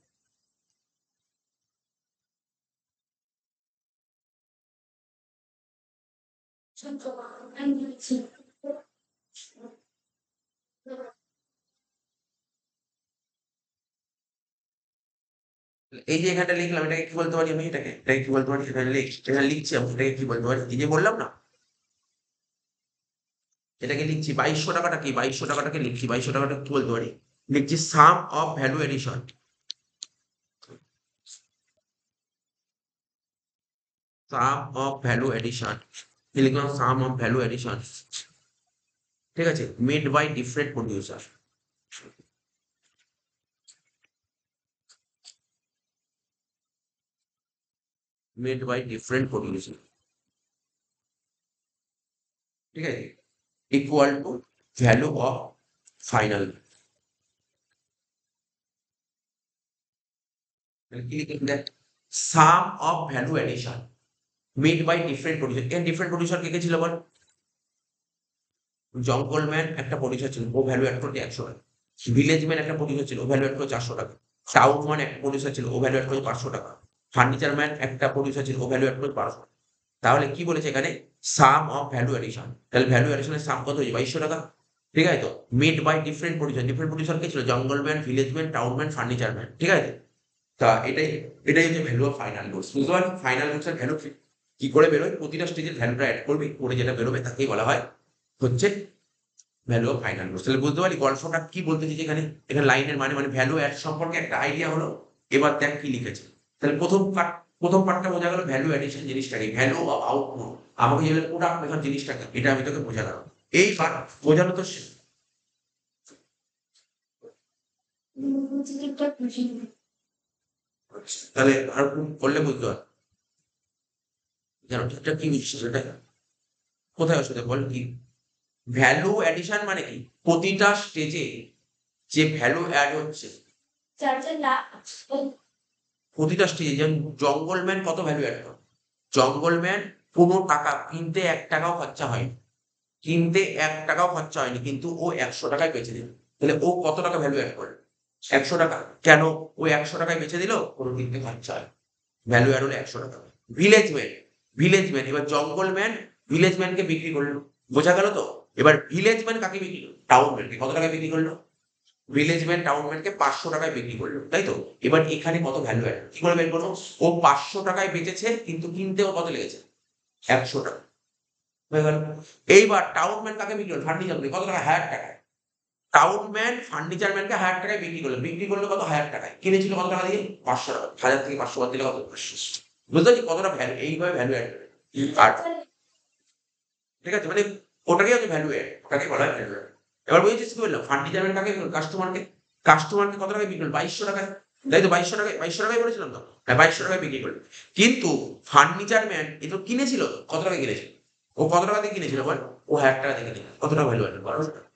এই যে এখানটা লিখলাম এটাকে কি বলতে পারি আমি? এটাকে কি বলতে পারি? এখানে লিখছি আমি, এটাকে কি বলতে পারি? এই যে বললাম না, এটাকে লিখছি ২২০০ টাকাটা কি? ২২০০ টাকাটাকে লিখছি। ২২০০ টাকাটা কি বলতে পারি? লিখছি sum of value addition. Sum of value addition কি লিখলাম? সাম অফ ভ্যালু এডিশন, ঠিক আছে, made by different producer. Made by different producer, ঠিক আছে, equal to value of final. কি লিখলাম দেখ? Sum of value addition made by different producer. এখানে ডিফারেন্ট প্রডিউসার কে কে ছিল বল? জঙ্গলম্যান একটা প্রডিউসার ছিল, ও ভ্যালু অ্যাড করছে 100 টাকা। ভিলেজম্যান একটা প্রডিউসার ছিল, ও ভ্যালু অ্যাড করে 400 টাকা। টাউনম্যান একটা প্রডিউসার ছিল, ও ভ্যালু অ্যাড করে 500 টাকা। ফার্নিচার ম্যান একটা প্রডিউসার ছিল, ও ভ্যালু অ্যাড করে 1200 টাকা। তাহলে কি বলেছে এখানে? Sum of value addition. তাহলে ভ্যালু অ্যাডিশনের সাম কত হয়েছে? 2200 টাকা। ঠিক আছে তো? Made by different producer. Different producer কে ছিল? Jungle man, village man, town man, furniture man. ঠিক আছে? তা এটাই হচ্ছে ভ্যালু অফ ফাইনাল গুডস। বুঝতে পারলি? ফাইনাল গুডস এর ভ্যালু কি করে বেরোয়? প্রতিটা স্টেজের ভ্যালুটা অ্যাড করবে, করে যেটা বেরোবে তাকেই বলা হয় হচ্ছে ভ্যালু অফ ফাইনাল গুডস। তাহলে বুঝতে পারলি গল্পটা কি বলতে চাইছে এখানে? এখানে লাইনের মানে ভ্যালু অ্যাড সম্পর্কে একটা আইডিয়া হলো। এবার দেখ কি লিখেছে। তাহলে প্রথম পার্টটা বোঝা গেল ভ্যালু অ্যাডিশন জিনিসটাকে, ভ্যালু অফ আউটপুট। আমাকে যেগুলো প্রোডাক্ট মেথড জিনিসটাকে, এটা আমি তোকে বোঝালাম। এই পার্ট বোঝানো তো ঠিকঠাক বুঝিনি। তাহলে আর করলে বুঝতে পার জানো ঠিকঠাক কি বুঝছিস এটা কোথায় অসুবিধা বল কি? ভ্যালু অ্যাডিশন মানে কি? প্রতিটা স্টেজে যে ভ্যালু অ্যাড হচ্ছে, চার্জের না প্রতিটা স্টেজে যেমন জঙ্গলম্যান কত ভ্যালু অ্যাড করে? জঙ্গলম্যান কোনো টাকা কিনতে 1 টাকাও খরচা হয়নি, কিনতে 1 টাকাও খরচা হয়নি, কিন্তু ও 100 টাকায় বেচে দিল। তাহলে ও কত টাকা ভ্যালু অ্যাড করে? 100 টাকা। কেন? ও 100 টাকায় বেচে দিল, কোনো কিনতে খরচা হয়, ভ্যালু অ্যাড হলো 100 টাকা। ভিলেজম্যান, ভিলেজম্যান এবার জঙ্গলম্যান ভিলেজম্যানকে বিক্রি করলো। বোঝা গেল তো? এবার ভিলেজম্যান কাকে বিক্রি করলো? টাউনম্যানকে। কত টাকায় বিক্রি করলো? ভিলেজম্যান টাউনম্যানকে 500 টাকায় বিক্রি করলো, তাই তো? এবার এখানে কত ভ্যালু অ্যাড কি করে বের করবো? ও 500 টাকায় বেচেছে, কিন্তু কিনতেও কত লেগেছে? 100 টাকা। হয়ে গেল। এইবার টাউনম্যান কাকে বিক্রি করলো? ফার্নিচার কত টাকা? 1000 টাকায়। টাউনম্যান ফার্নিচার ম্যানকে 1000 টাকায় বিক্রি করলো। বিক্রি করলো কত? 1000 টাকায়। কিনেছিল কত টাকা দিয়ে? 500 টাকা। 1000 থেকে 500 বাদ দিলে কত? 500। বুঝতে পারছি কতটা ভ্যালু, এইভাবে ভ্যালু অ্যাড করে। আর ঠিক আছে, মানে ওটাকেই হচ্ছে ভ্যালু অ্যাড, ওটাকে বলা হয় ভ্যালু অ্যাড। এবার বুঝেছিস কি বললাম? ফার্নিচার ম্যান কাকে বিক্রি করলো? কাস্টমারকে। কাস্টমারকে কত টাকায় বিক্রি করলো? 2200 টাকায়। তাই তো? 2200 টাকায় বলেছিলাম তো? হ্যাঁ, 2200 টাকায় বিক্রি করলো। কিন্তু ফার্নিচার ম্যান এ তো কিনেছিল, কত টাকায় কিনেছিল? ও কত টাকা দিয়ে কিনেছিল বল? ও 1000 টাকা দিয়ে কিনেছিল। কত টাকা ভ্যালু অ্যাড? 1200 টাকা।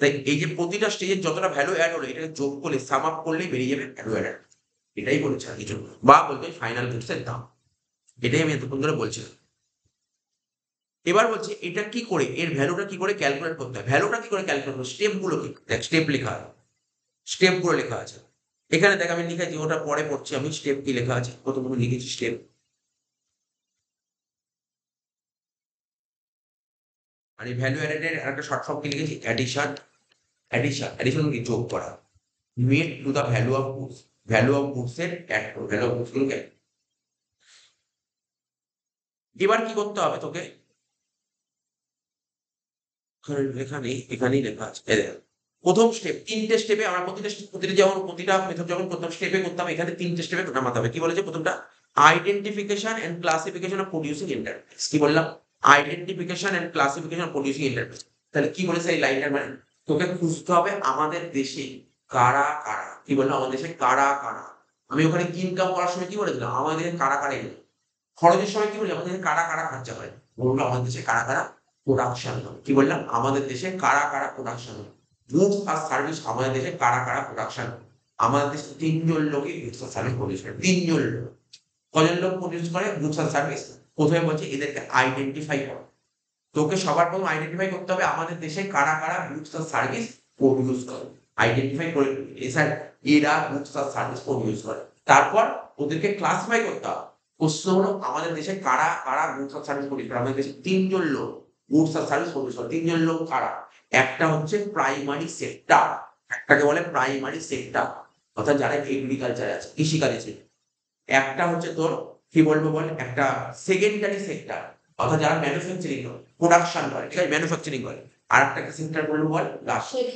তাই এই যে প্রতিটা স্টেজের যতটা ভ্যালু অ্যাড হলো, এটাকে যোগ করলে সাম আপ করলেই বেরিয়ে যাবে ভ্যালু অ্যাড। এটাই বলেছে আর কিছু না। বা বলবে ফাইনাল গুডস এর দাম। এটাই আমি এতক্ষণ ধরে বলছিলাম। এবার বলছে এটা কি করে, এর ভ্যালুটা কি করে ক্যালকুলেট করতে হয়? ভ্যালুটা কি করে ক্যালকুলেট করতে? স্টেপ গুলো কি? দেখ স্টেপ লেখা আছে, স্টেপ গুলো লেখা আছে এখানে। দেখ আমি লিখেছি, ওটা পরে পড়ছি আমি। স্টেপ কি লেখা আছে প্রথমে লিখেছি স্টেপ। আর এই ভ্যালু অ্যাডেড এর একটা শর্ট ফর্ম কি লিখেছি? অ্যাডিশন। অ্যাডিশন কি? যোগ করা। Made to the value of goods. Value of goods এর অ্যাড করো, ভ্যালু অফ গুডস গুলোকে। এবার কি করতে হবে তোকে? লেখা নেই, এখানেই লেখা আছে। এই দেখ, প্রথম স্টেপ, 3টে স্টেপে আমরা প্রতিটা মেথড যখন করতাম স্টেপে করতাম, এখানে 3টে স্টেপে নামাতে হবে। কি বলেছে প্রথমটা? Identification and classification of producing interface. কি বললাম? Identification and classification of producing interface. তাহলে কি বলেছে এই লাইনটার মানে? তোকে খুঁজতে হবে আমাদের দেশে কারা কারা। কি বললাম? আমাদের দেশে কারা কারা। আমি ওখানে ইনকাম করার সময় কি বলেছিলাম? আমাদের দেশে কারা কারা এলো। খরচের সময় কি বলি? আমাদের দেশে কারা কারা খরচা হয়। বললো আমাদের দেশে কারা কারা প্রোডাকশন হয়। কি বললাম? আমাদের দেশে কারা কারা প্রোডাকশন হয়। গুডস আর সার্ভিস আমাদের দেশে কারা কারা প্রোডাকশন হয়। আমাদের দেশে 3 জন লোকই গুডস আর সার্ভিস প্রডিউস করে। 3 জন লোক। কজন লোক প্রডিউস করে গুডস আর সার্ভিস? প্রথমে বলছে এদেরকে আইডেন্টিফাই করো। তোকে সবার প্রথম আইডেন্টিফাই করতে হবে আমাদের দেশে কারা কারা গুডস আর সার্ভিস প্রডিউস করে। আইডেন্টিফাই করে স্যার এরা গুডস আর সার্ভিস প্রডিউস করে। তারপর ওদেরকে ক্লাসিফাই করতে হবে। প্রশ্ন হলো আমাদের দেশে কারা কারা গুডস আর সার্ভিস প্রডিউস করে। আমাদের দেশে 3 জন লোক গুডস আর সার্ভিস প্রডিউস করে। 3 জন লোক কারা? একটা হচ্ছে প্রাইমারি সেক্টর, একটাকে বলে প্রাইমারি সেক্টর, অর্থাৎ যারা এগ্রিকালচার আছে, কৃষিকাজ আছে। একটা হচ্ছে তোর কি বলবো বল, একটা সেকেন্ডারি সেক্টর, অর্থাৎ যারা ম্যানুফ্যাকচারিং করে, প্রোডাকশন করে, ঠিক আছে, ম্যানুফ্যাকচারিং করে। আর একটা সেক্টর বলবো বল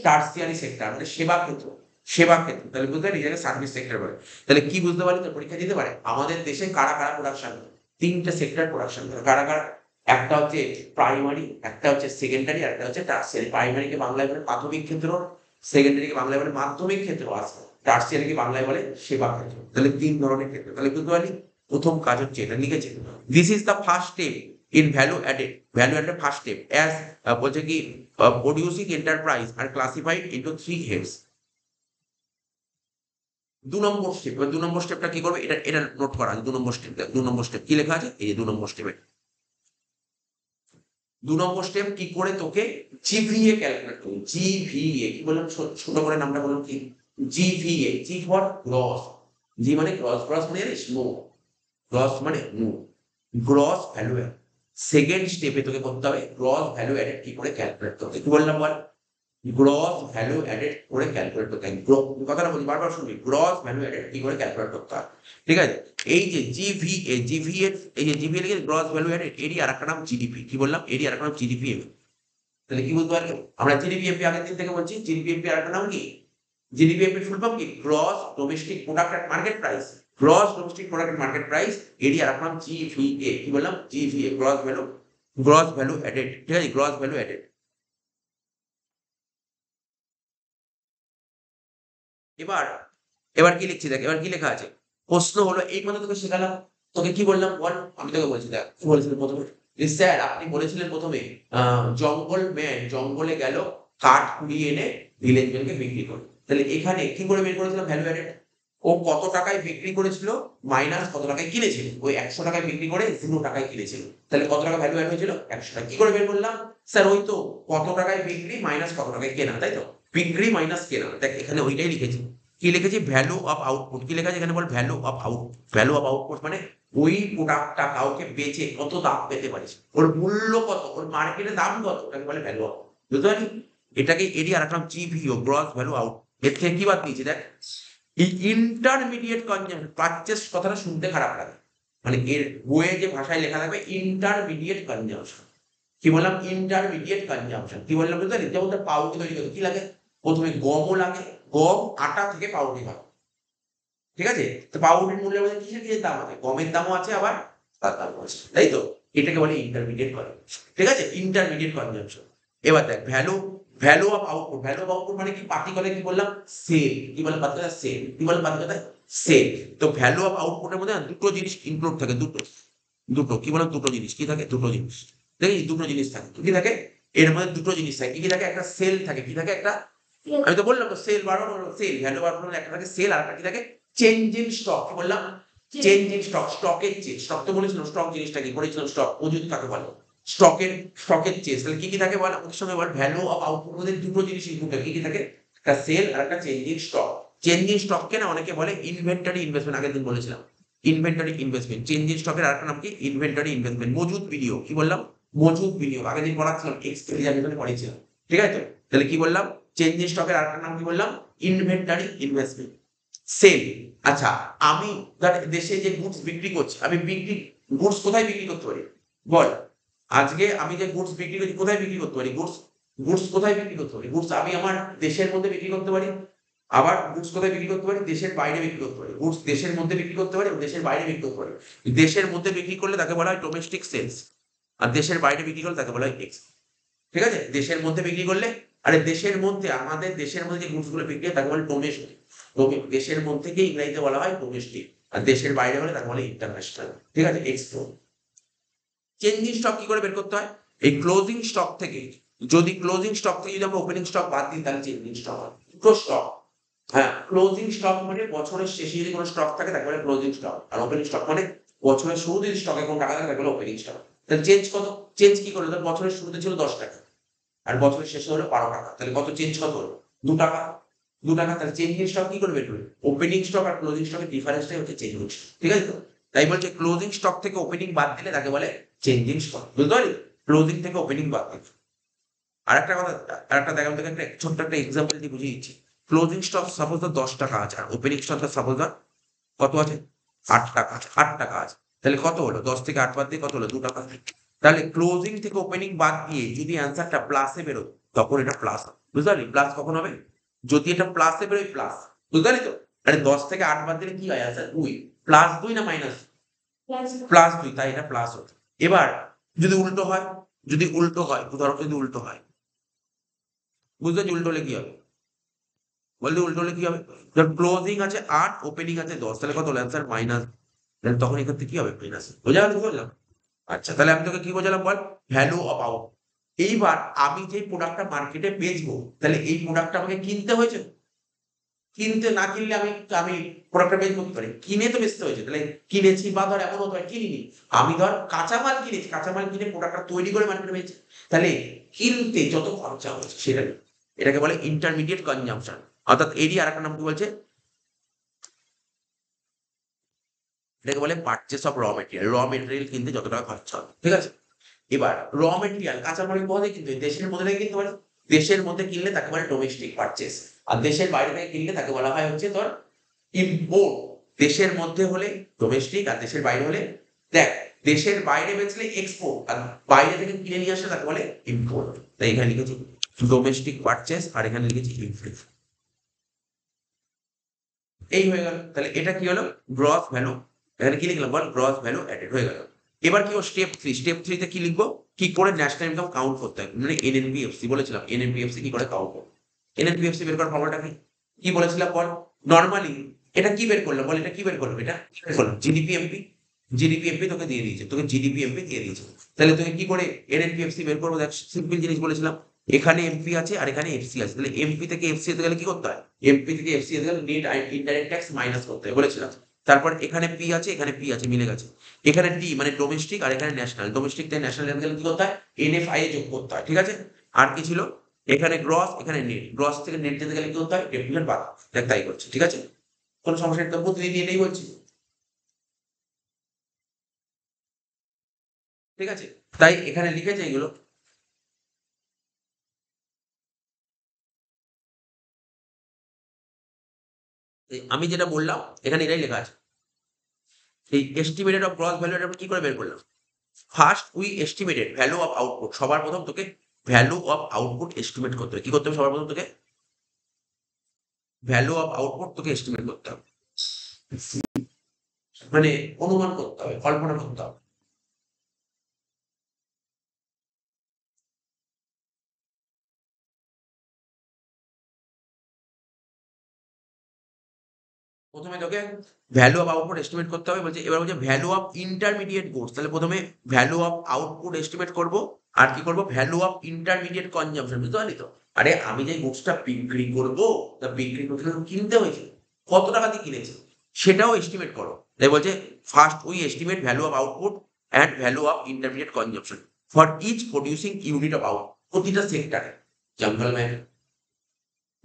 টার্সিয়ারি সেক্টর, মানে সেবা ক্ষেত্র। সেবা ক্ষেত্র, তাহলে বুঝতে পারি এটাকে সার্ভিস সেক্টর বলে। তাহলে কি বুঝতে পারি? তোর পরীক্ষা দিতে পারে আমাদের দেশে কারা কারা প্রোডাকশন করে। 3টে সেক্টর প্রোডাকশন করে। কারা কারা? একটা হচ্ছে প্রাইমারি, একটা হচ্ছে সেকেন্ডারি, আর একটা হচ্ছে টার্সিয়ারি। প্রাইমারিকে বাংলায় বলে প্রাথমিক ক্ষেত্র, সেকেন্ডারিকে বাংলায় বলে মাধ্যমিক ক্ষেত্র আছে, টার্সিয়ারিকে বাংলায় বলে সেবা ক্ষেত্র। তাহলে 3 ধরনের ক্ষেত্র। তাহলে বুঝতে পারলি প্রথম কাজ হচ্ছে এটা লিখেছে। This is the first step in value added. Value added first step as বলছে কি producing enterprise are classified into 3 heads. 2 number step. এবার 2 নম্বর স্টেপটা কি করবে, এটা নোট করা আছে। 2 নম্বর স্টেপ, 2 নম্বর স্টেপ কি লেখা আছে, এই যে 2 নম্বর স্টেপে 2 নম্বর স্টেপ কি করে তোকে জিভিএ ক্যালকুলেট করবি। জিভিএ কি বললাম, ছোট করে নামটা বললাম কি, জিভিএ। জি ফর গ্রস, জি মানে গ্রস, গ্রস মানে জানিস নো, গ্রস মানে নো, গ্রস ভ্যালু অ্যাড। সেকেন্ড স্টেপে তোকে করতে হবে গ্রস ভ্যালু অ্যাডেড কি করে ক্যালকুলেট করতে, কি বললাম বল, গ্রস ভ্যালু অ্যাডেড করে ক্যালকুলেট করতে হয়। কথাটা বলি, বারবার শুনবি, গ্রস ভ্যালু অ্যাডেড কি করে ক্যালকুলেট করতে হয়, ঠিক আছে। এই যে জিভিএ, জিভিএ, এই যে জিভিএ লিখে গ্রস ভ্যালু অ্যাডেড, এরই আরেকটা নাম জিডিপি। কি বললাম, এরই আরেকটা নাম জিডিপি। তাহলে কি বলতে পারবে, আমরা জিডিপিএমপি আগের দিন থেকে বলছি, জিডিপিএমপি আরেকটা নাম কি, জিডিপিএমপি ফুল ফর্ম কি, gross domestic product at market price, gross domestic product at market price, এরই আরেকটা নাম জিভিএ। কি বললাম, GVA, gross value, gross value added, ঠিক আছে, গ্রস ভ্যালু অ্যাডেড। এবার এবার কি লিখছি দেখ, এবার কি লেখা আছে, প্রশ্ন হলো এই মানে তোকে শেখালাম, তোকে কি বললাম বল, আমি তোকে বলছি দেখ কি বলেছিলেন প্রথমে, যে স্যার আপনি বলেছিলেন প্রথমে জঙ্গল ম্যান জঙ্গলে গেল, কাঠ কুড়িয়ে এনে ভিলেজ ম্যানকে বিক্রি করে। তাহলে এখানে কি করে বের করেছিলাম ভ্যালু অ্যাডেড, ও কত টাকায় বিক্রি করেছিল মাইনাস কত টাকায় কিনেছিল, ওই 100 টাকায় বিক্রি করে 0 টাকায় কিনেছিল, তাহলে কত টাকা ভ্যালু অ্যাড হয়েছিল 100 টাকা। কি করে বের করলাম, স্যার ওই তো কত টাকায় বিক্রি মাইনাস কত টাকায় কেনা, তাই তো, বিক্রি মাইনাস কেনা। দেখ এখানে ওইটাই লিখেছি, কি লিখেছি, ভ্যালু অফ আউটপুট। কি লেখা আছে এখানে বল, value of out, value of output মানে ওই প্রোডাক্টটা কাউকে বেচে কত দাম পেতে পারিস, ওর মূল্য কত, ওর মার্কেটে দাম কত, ওটাকে বলে ভ্যালু অফ। বুঝতে পারলি, এটাকে এরই আর একটা নাম জিভিও, গ্রস ভ্যালু আউট। এর থেকে কি বাদ দিয়েছি দেখ, এই ইন্টারমিডিয়েট কনজাম্পশন, পারচেস কথাটা শুনতে খারাপ লাগে, মানে এর বইয়ে যে ভাষায় লেখা থাকবে ইন্টারমিডিয়েট কনজাম্পশন। কি বললাম, ইন্টারমিডিয়েট কনজাম্পশন। কি বললাম বুঝতে পারলি, যেমন পাউরুটি তৈরি করতে কি লাগে, প্রথমে গমও লাগে, গম আটা থেকে পাউরুটি হয়, ঠিক আছে। তো পাউরুটির মূল্যের মধ্যে কিসের কিসের দাম আছে, গমের দামও আছে আবার তার দামও আছে, তাই তো, এটাকে বলে ইন্টারমিডিয়েট কনজাম্পশন, ঠিক আছে, ইন্টারমিডিয়েট কনজাম্পশন। এবার দেখ value, value of output, value of output মানে কি, পার্টিকুলার কি বললাম, সেল। কি বললাম পার্টিকুলার, সেল। কি বললাম পার্টিকুলার, সেল। তো ভ্যালু অফ আউটপুটের মধ্যে না দুটো জিনিস ইনক্লুড থাকে, দুটো, দুটো কি বললাম, দুটো জিনিস কি থাকে, দুটো জিনিস, দেখি দুটো জিনিস থাকে, কি থাকে, এর মধ্যে দুটো জিনিস থাকে, কি থাকে, একটা সেল থাকে, কি থাকে একটা, আমি তো বললাম তো সেল বাড়ানো, সেল ভ্যালু বাড়ানো, একটা থাকে সেল, আর একটা কি থাকে, চেঞ্জ ইন স্টক। কি বললাম, চেঞ্জ ইন স্টক, স্টকের চেঞ্জ। স্টক তো বলেছিলাম, স্টক জিনিসটা কি বলেছিলাম, স্টক মজুদ কাকে বলে, স্টকের, স্টকের চেঞ্জ। তাহলে কি কি থাকে বল, আমাদের সঙ্গে বল, ভ্যালু অফ আউটপুট মধ্যে দুটো জিনিস ইনক্লুড থাকে, কি কি থাকে, একটা সেল আর একটা change in stock. Change in stock কে না অনেকে বলে ইনভেন্টরি ইনভেস্টমেন্ট, আগের দিন বলেছিলাম ইনভেন্টরি ইনভেস্টমেন্ট। চেঞ্জ ইন স্টকের আরেকটা নাম কি, ইনভেন্টরি ইনভেস্টমেন্ট। মজুদ বিনিয়োগ, কি বললাম, মজুদ বিনিয়োগ, আগের দিন পড়াচ্ছিলাম এক্সপেরিয়েন্স পড়েছিলাম, ঠিক আছে। তাহলে কি বললাম, চেঞ্জ ইন স্টকের আরেকটা নাম কি বললাম, ইনভেন্টরি ইনভেস্টমেন্ট, সেল। আচ্ছা, আমি দেশে যে গুডস বিক্রি করছি, আমি বিক্রি, গুডস কোথায় বিক্রি করতে পারি বল, আজকে আমি যে গুডস বিক্রি করছি কোথায় বিক্রি করতে পারি, গুডস, গুডস কোথায় বিক্রি করতে পারি, গুডস আমি আমার দেশের মধ্যে বিক্রি করতে পারি, আবার গুডস কোথায় বিক্রি করতে পারি, দেশের বাইরে বিক্রি করতে পারি। গুডস দেশের মধ্যে বিক্রি করতে পারি এবং দেশের বাইরে বিক্রি করতে পারি। দেশের মধ্যে বিক্রি করলে তাকে বলা হয় ডোমেস্টিক সেলস, আর দেশের বাইরে বিক্রি করলে তাকে বলা হয় এক্স, ঠিক আছে। দেশের মধ্যে বিক্রি করলে, আরে দেশের মধ্যে, আমাদের দেশের মধ্যে যে গুডস গুলো বিক্রি হয় তাকে বলে ডোমেস্টিক, দেশের মধ্যে কে ইংরেজিতে বলা হয় ডোমেস্টিক, আর দেশের বাইরে হলে তাকে বলে ইন্টারন্যাশনাল, ঠিক আছে, এক্সপোর্ট। চেঞ্জিং স্টক কি করে বের করতে হয়, এই ক্লোজিং স্টক থেকে, যদি ক্লোজিং স্টক থেকে যদি আমরা ওপেনিং স্টক বাদ দিই তাহলে চেঞ্জিং স্টক হয়, দুটো স্টক। হ্যাঁ, ক্লোজিং স্টক মানে বছরের শেষে যদি কোনো স্টক থাকে তাকে বলে ক্লোজিং স্টক, আর ওপেনিং স্টক মানে বছরের শুরুতে যদি স্টকে কোনো টাকা থাকে তাকে বলে ওপেনিং স্টক। তাহলে চেঞ্জ কত, চেঞ্জ কি করলো, ধর বছরের শুরুতে ছিল 10 টাকা আর বছরের শেষে হলো 12 টাকা, তাহলে কত চেঞ্জ কত হলো, 2 টাকা, 2 টাকা। তাহলে চেঞ্জিং স্টক কি করে বের করবে, ওপেনিং স্টক আর ক্লোজিং স্টকের ডিফারেন্সটাই হচ্ছে চেঞ্জিং স্টক, ঠিক আছে তো। তাই বলছে ক্লোজিং স্টক থেকে ওপেনিং বাদ দিলে তাকে বলে চেঞ্জিং স্টক, বুঝতে পারলি, ক্লোজিং থেকে ওপেনিং বাদ দিলে। আরেকটা কথা, আরেকটা দেখাবো তোকে, একটা ছোট্ট একটা এক্সাম্পল দিয়ে বুঝিয়ে দিচ্ছি। ক্লোজিং স্টক সাপোজ 10 টাকা আছে, আর ওপেনিং স্টক সাপোজ কত আছে, 8 টাকা আছে, 8 টাকা আছে। তাহলে কত হলো, 10 থেকে 8 বাদ দিয়ে কত হলো, 2 টাকা। তাহলে ক্লোজিং থেকে ওপেনিং বাদ দিয়ে যদি অ্যান্সারটা প্লাসে বেরোয় তখন এটা প্লাস, বুঝতে পারলি, প্লাস কখন হবে, যদি এটা প্লাসে বেরোয় প্লাস, বুঝতে পারলি তো। আরে 10 থেকে 8 বাদ দিলে কি হয় অ্যান্সার, 2, প্লাস 2 না মাইনাস, প্লাস 2, তাই এটা প্লাস হচ্ছে। এবার যদি উল্টো হয়, যদি উল্টো হয়, ধরো যদি উল্টো হয়, বুঝতে পারছি, উল্টো হলে কি হবে, বলতে উল্টো হলে কি হবে, ধর ক্লোজিং আছে 8, ওপেনিং আছে 10, তাহলে কত হলো অ্যান্সার মাইনাস, তাহলে তখন এখান থেকে কি হবে, মাইনাস। বোঝা গেল, বললাম। আচ্ছা, তাহলে আমি তোকে কি বোঝালাম বল, ভ্যালু অফ আউট। এইবার আমি যে প্রোডাক্টটা মার্কেটে বেচবো, তাহলে এই প্রোডাক্টটা আমাকে কিনতে হয়েছে, কিনতে না কিনলে আমি আমি প্রোডাক্টটা বের করতে পারি, কিনে তো বেচতে হয়েছে, তাহলে কিনেছি বা ধর এমন হতে পারে কিনিনি, আমি ধর কাঁচামাল কিনেছি, কাঁচামাল কিনে প্রোডাক্টটা তৈরি করে মার্কেটে বেচেছি, তাহলে কিনতে যত খরচা হয়েছে সেটা এটাকে বলে ইন্টারমিডিয়েট কনজাম্পশন। অর্থাৎ এরই আর একটা নাম কি বলছে, এটাকে বলে পারচেস অফ র মেটেরিয়াল কিনতে যত টাকা খরচা হবে, ঠিক আছে। এবার র মেটেরিয়াল কাঁচামালের মধ্যে কিন্তু দেশের মধ্যে থেকে কিনতে পারে, দেশের মধ্যে কিনলে তাকে বলে ডোমেস্টিক পারচেস, আর দেশের বাইরে থেকে কিনলে তাকে বলা হয় হচ্ছে তোর ইম্পোর্ট। দেশের মধ্যে হলে ডোমেস্টিক, আর দেশের বাইরে হলে, দেখ, দেশের বাইরে বেচলে এক্সপোর্ট, আর বাইরে থেকে কিনে নিয়ে আসলে তাকে বলে ইম্পোর্ট। তাই এখানে লিখেছি ডোমেস্টিক পারচেস, আর এখানে লিখেছি ইম্পোর্ট। এই হয়ে গেল, তাহলে এটা কি হলো, গ্রস ভ্যালু। এখানে কি লিখলাম বল, গ্রস ভ্যালু অ্যাডেড হয়ে গেল। এবার কি স্টেপ 3, স্টেপ 3 তে কি লিখবো, কি করে ন্যাশনাল ইনকাম কাউন্ট করতে হয়, মানে এনএনপিএফসি বলেছিলাম, এনএনপিএফসি কি করে কাউন্ট করব, এনএনপিএফসি বের করার ফর্মুলাটা কি বলেছিলাম বল। নরমালি এটা কি বের করলাম বল, এটা কি বের করলাম, এটা কি বের করলাম, জিডিপি এমপি, জিডিপি এমপি তোকে দিয়ে দিয়েছে, তোকে জিডিপি এমপি দিয়ে দিয়েছে, তাহলে তোকে কি করে এনএনপিএফসি বের করবো, দেখ সিম্পল জিনিস বলেছিলাম, এখানে এমপি আছে আর এখানে এফসি আছে, তাহলে এমপি থেকে এফসি যেতে গেলে কি করতে হয়, এমপি থেকে এফসি যেতে গেলে নেট ইনডাইরেক্ট ট্যাক্স মাইনাস করতে হয় বলেছিলাম। তারপর এখানে পি আছে, এখানে পি আছে, মিলে গেছে। এখানে ডি মানে ডোমেস্টিক, আর এখানে ন্যাশনাল, ডোমেস্টিক থেকে ন্যাশনাল যেতে গেলে কি করতে হয়, এনএফআই এ যোগ করতে হয়, ঠিক আছে। আর কি ছিল, এখানে গ্রস, এখানে নেট, গ্রস থেকে নেট যেতে গেলে কি করতে হয়, ডেপ্রিমেন্ট বাদ, দেখ তাই করছে, ঠিক আছে। কোনো সমস্যা নেই, তো প্রতিদিন এটাই বলছি, ঠিক আছে। তাই এখানে লিখেছে এগুলো। আমি যেটা বললাম এখানে এটাই লেখা আছে, এই এস্টিমেটেড অফ গ্রস ভ্যালু এটা কি করে বের করলাম, first we estimated value of output, সবার প্রথম তোকে ভ্যালু অফ আউটপুট এস্টিমেট করতে হবে, কি করতে হবে সবার প্রথম তোকে, ভ্যালু অফ আউটপুট তোকে এস্টিমেট করতে হবে, মানে অনুমান করতে হবে, কল্পনা করতে হবে। প্রথমে তোকে ভ্যালু অফ আউটপুট এস্টিমেট করতে হবে বলছে, এবার বলছে ভ্যালু অফ ইন্টারমিডিয়েট গুডস, তাহলে প্রথমে ভ্যালু অফ আউটপুট এস্টিমেট করব, আর কি করব, ভ্যালু অফ ইন্টারমিডিয়েট কনজাম্পশন, বুঝতে পারলি তো। আরে আমি যে গুডসটা বিক্রি করব, তা বিক্রি করতে গেলে তো কিনতে হয়েছে, কত টাকা দিয়ে কিনেছে সেটাও এস্টিমেট করো, তাই বলছে first we estimate value of output and value of intermediate consumption for each producing unit of output, প্রতিটা সেক্টরে, jungle man,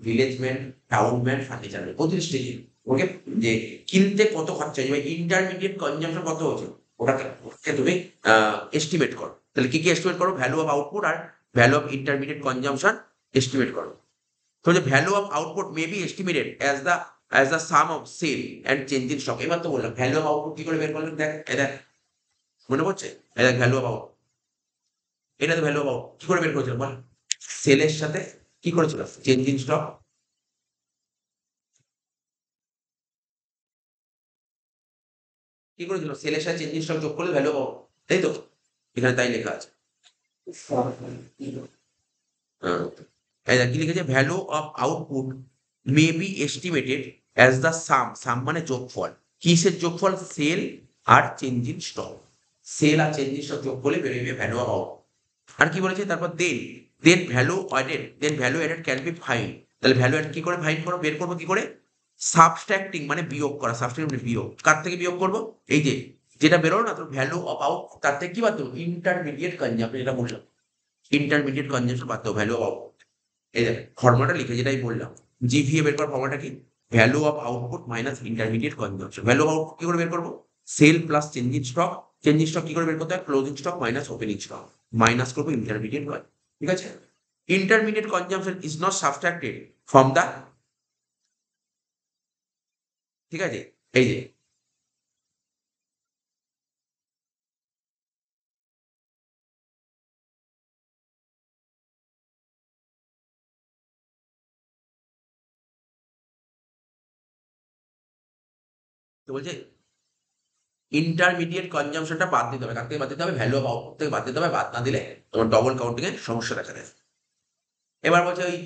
village man, town man, furniture man, প্রতিটা স্টেজে ওকে, যে কিনতে কত খরচা হয়েছে, ইন্টারমিডিয়েট কনজাম্পশন কত হয়েছে, ওটাকে তুমি এস্টিমেট করো। তাহলে কি কি এস্টিমেট করো, ভ্যালু অফ আউটপুট আর value of intermediate consumption estimate করো। তো যে value of output may be estimated as the sum of sale and change in stock, এবার তো বললাম ভ্যালু অফ আউটপুট কি করে বের করলাম, দেখ দেখ মনে পড়ছে, দেখ ভ্যালু অফ আউট, এটা তো ভ্যালু অফ আউট কি করে বের করেছিলাম বল, সেলের সাথে কি করেছিল, চেঞ্জ ইন স্টক, কি করেছিল, সেলের সাথে চেঞ্জ ইন স্টক যোগ করলে ভ্যালু অফ, তাই তো, এখানে তাই লেখা আছে। হ্যাঁ, এই দেখ কি লিখেছে, value of output may be estimated as the sum, sum মানে যোগফল, কিসের যোগফল, সেল আর চেঞ্জ ইন স্টক, সেল আর চেঞ্জ ইন স্টক যোগ করলে বেরোবে ভ্যালু অফ আউটপুট। আর কি বলেছে তারপর, then value added can be find, তাহলে ভ্যালু অ্যাড কি করে ফাইন্ড করো, বের করবো কি করে, সাবস্ট্রাক্টিং মানে বিয়োগ করা, সাবস্ট্রাক্টিং মানে বিয়োগ, কার থেকে বিয়োগ করবো, এই যে যেটা বেরোলো না তোর ভ্যালু অফ আউট, তার থেকে কি বাদ দেবো, ইন্টারমিডিয়েট কনজাম্পশন, এটা বললাম ইন্টারমিডিয়েট কনজাম্পশন বাদ দেবো, ভ্যালু অফ আউট, এই দেখ ফর্মুলাটা লিখে যেটাই বললাম, জিভিএ বের করার ফর্মুলাটা কি, value of output minus intermediate consumption, value of output কি করে বের করবো, sale plus change in stock, change in stock কি করে বের করতে হয়, closing stock minus opening stock, minus করবো ইন্টারমিডিয়েট হয়, ঠিক আছে। Intermediate consumption is not subtracted from the, ঠিক আছে, এই যে তো বলছে ইন্টারমিডিয়েট কনজাম্পশনটা বাদ দিতে হবে, কার থেকে বাদ দিতে হবে, ভ্যালু অফ আউটপুট থেকে বাদ দিতে হবে, বাদ না দিলে তোমার ডবল কাউন্টিং এর সমস্যা দেখা দেয়। এবার বলছে ওই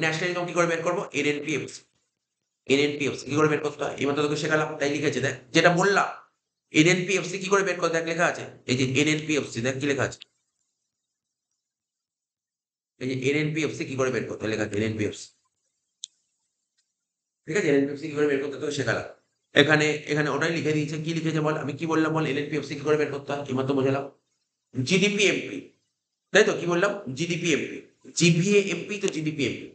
ন্যাশনাল ইনকাম কি করে বের করবো, এনএনপিএফ, এনএনপিএফসি কি করে বের করতে হয়, এই মাত্র তোকে শেখালাম, তাই লিখেছে দেখ যেটা বললাম, এনএনপিএফসি কি করে বের করতে, দেখ লেখা আছে, এই যে এনএনপিএফসি দেখ কি লেখা আছে, এই যে এনএনপিএফসি কি করে বের করতে হয়, লেখা আছে এনএনপিএফসি, ঠিক আছে, এলএনপিএফসি কি করে বের করতে হয় শেখালাম। এখানে এখানে ওটাই লিখে দিয়েছে, কি লিখেছে বল, আমি কি বললাম বল, এলএনপিএফসি কি করে বের করতে হয় এইমাত্র বোঝালাম। জিডিপি এমপি, তাই তো, কি বললাম, জিডিপি এমপি, জিভিএ এমপি তো জিডিপি এমপি,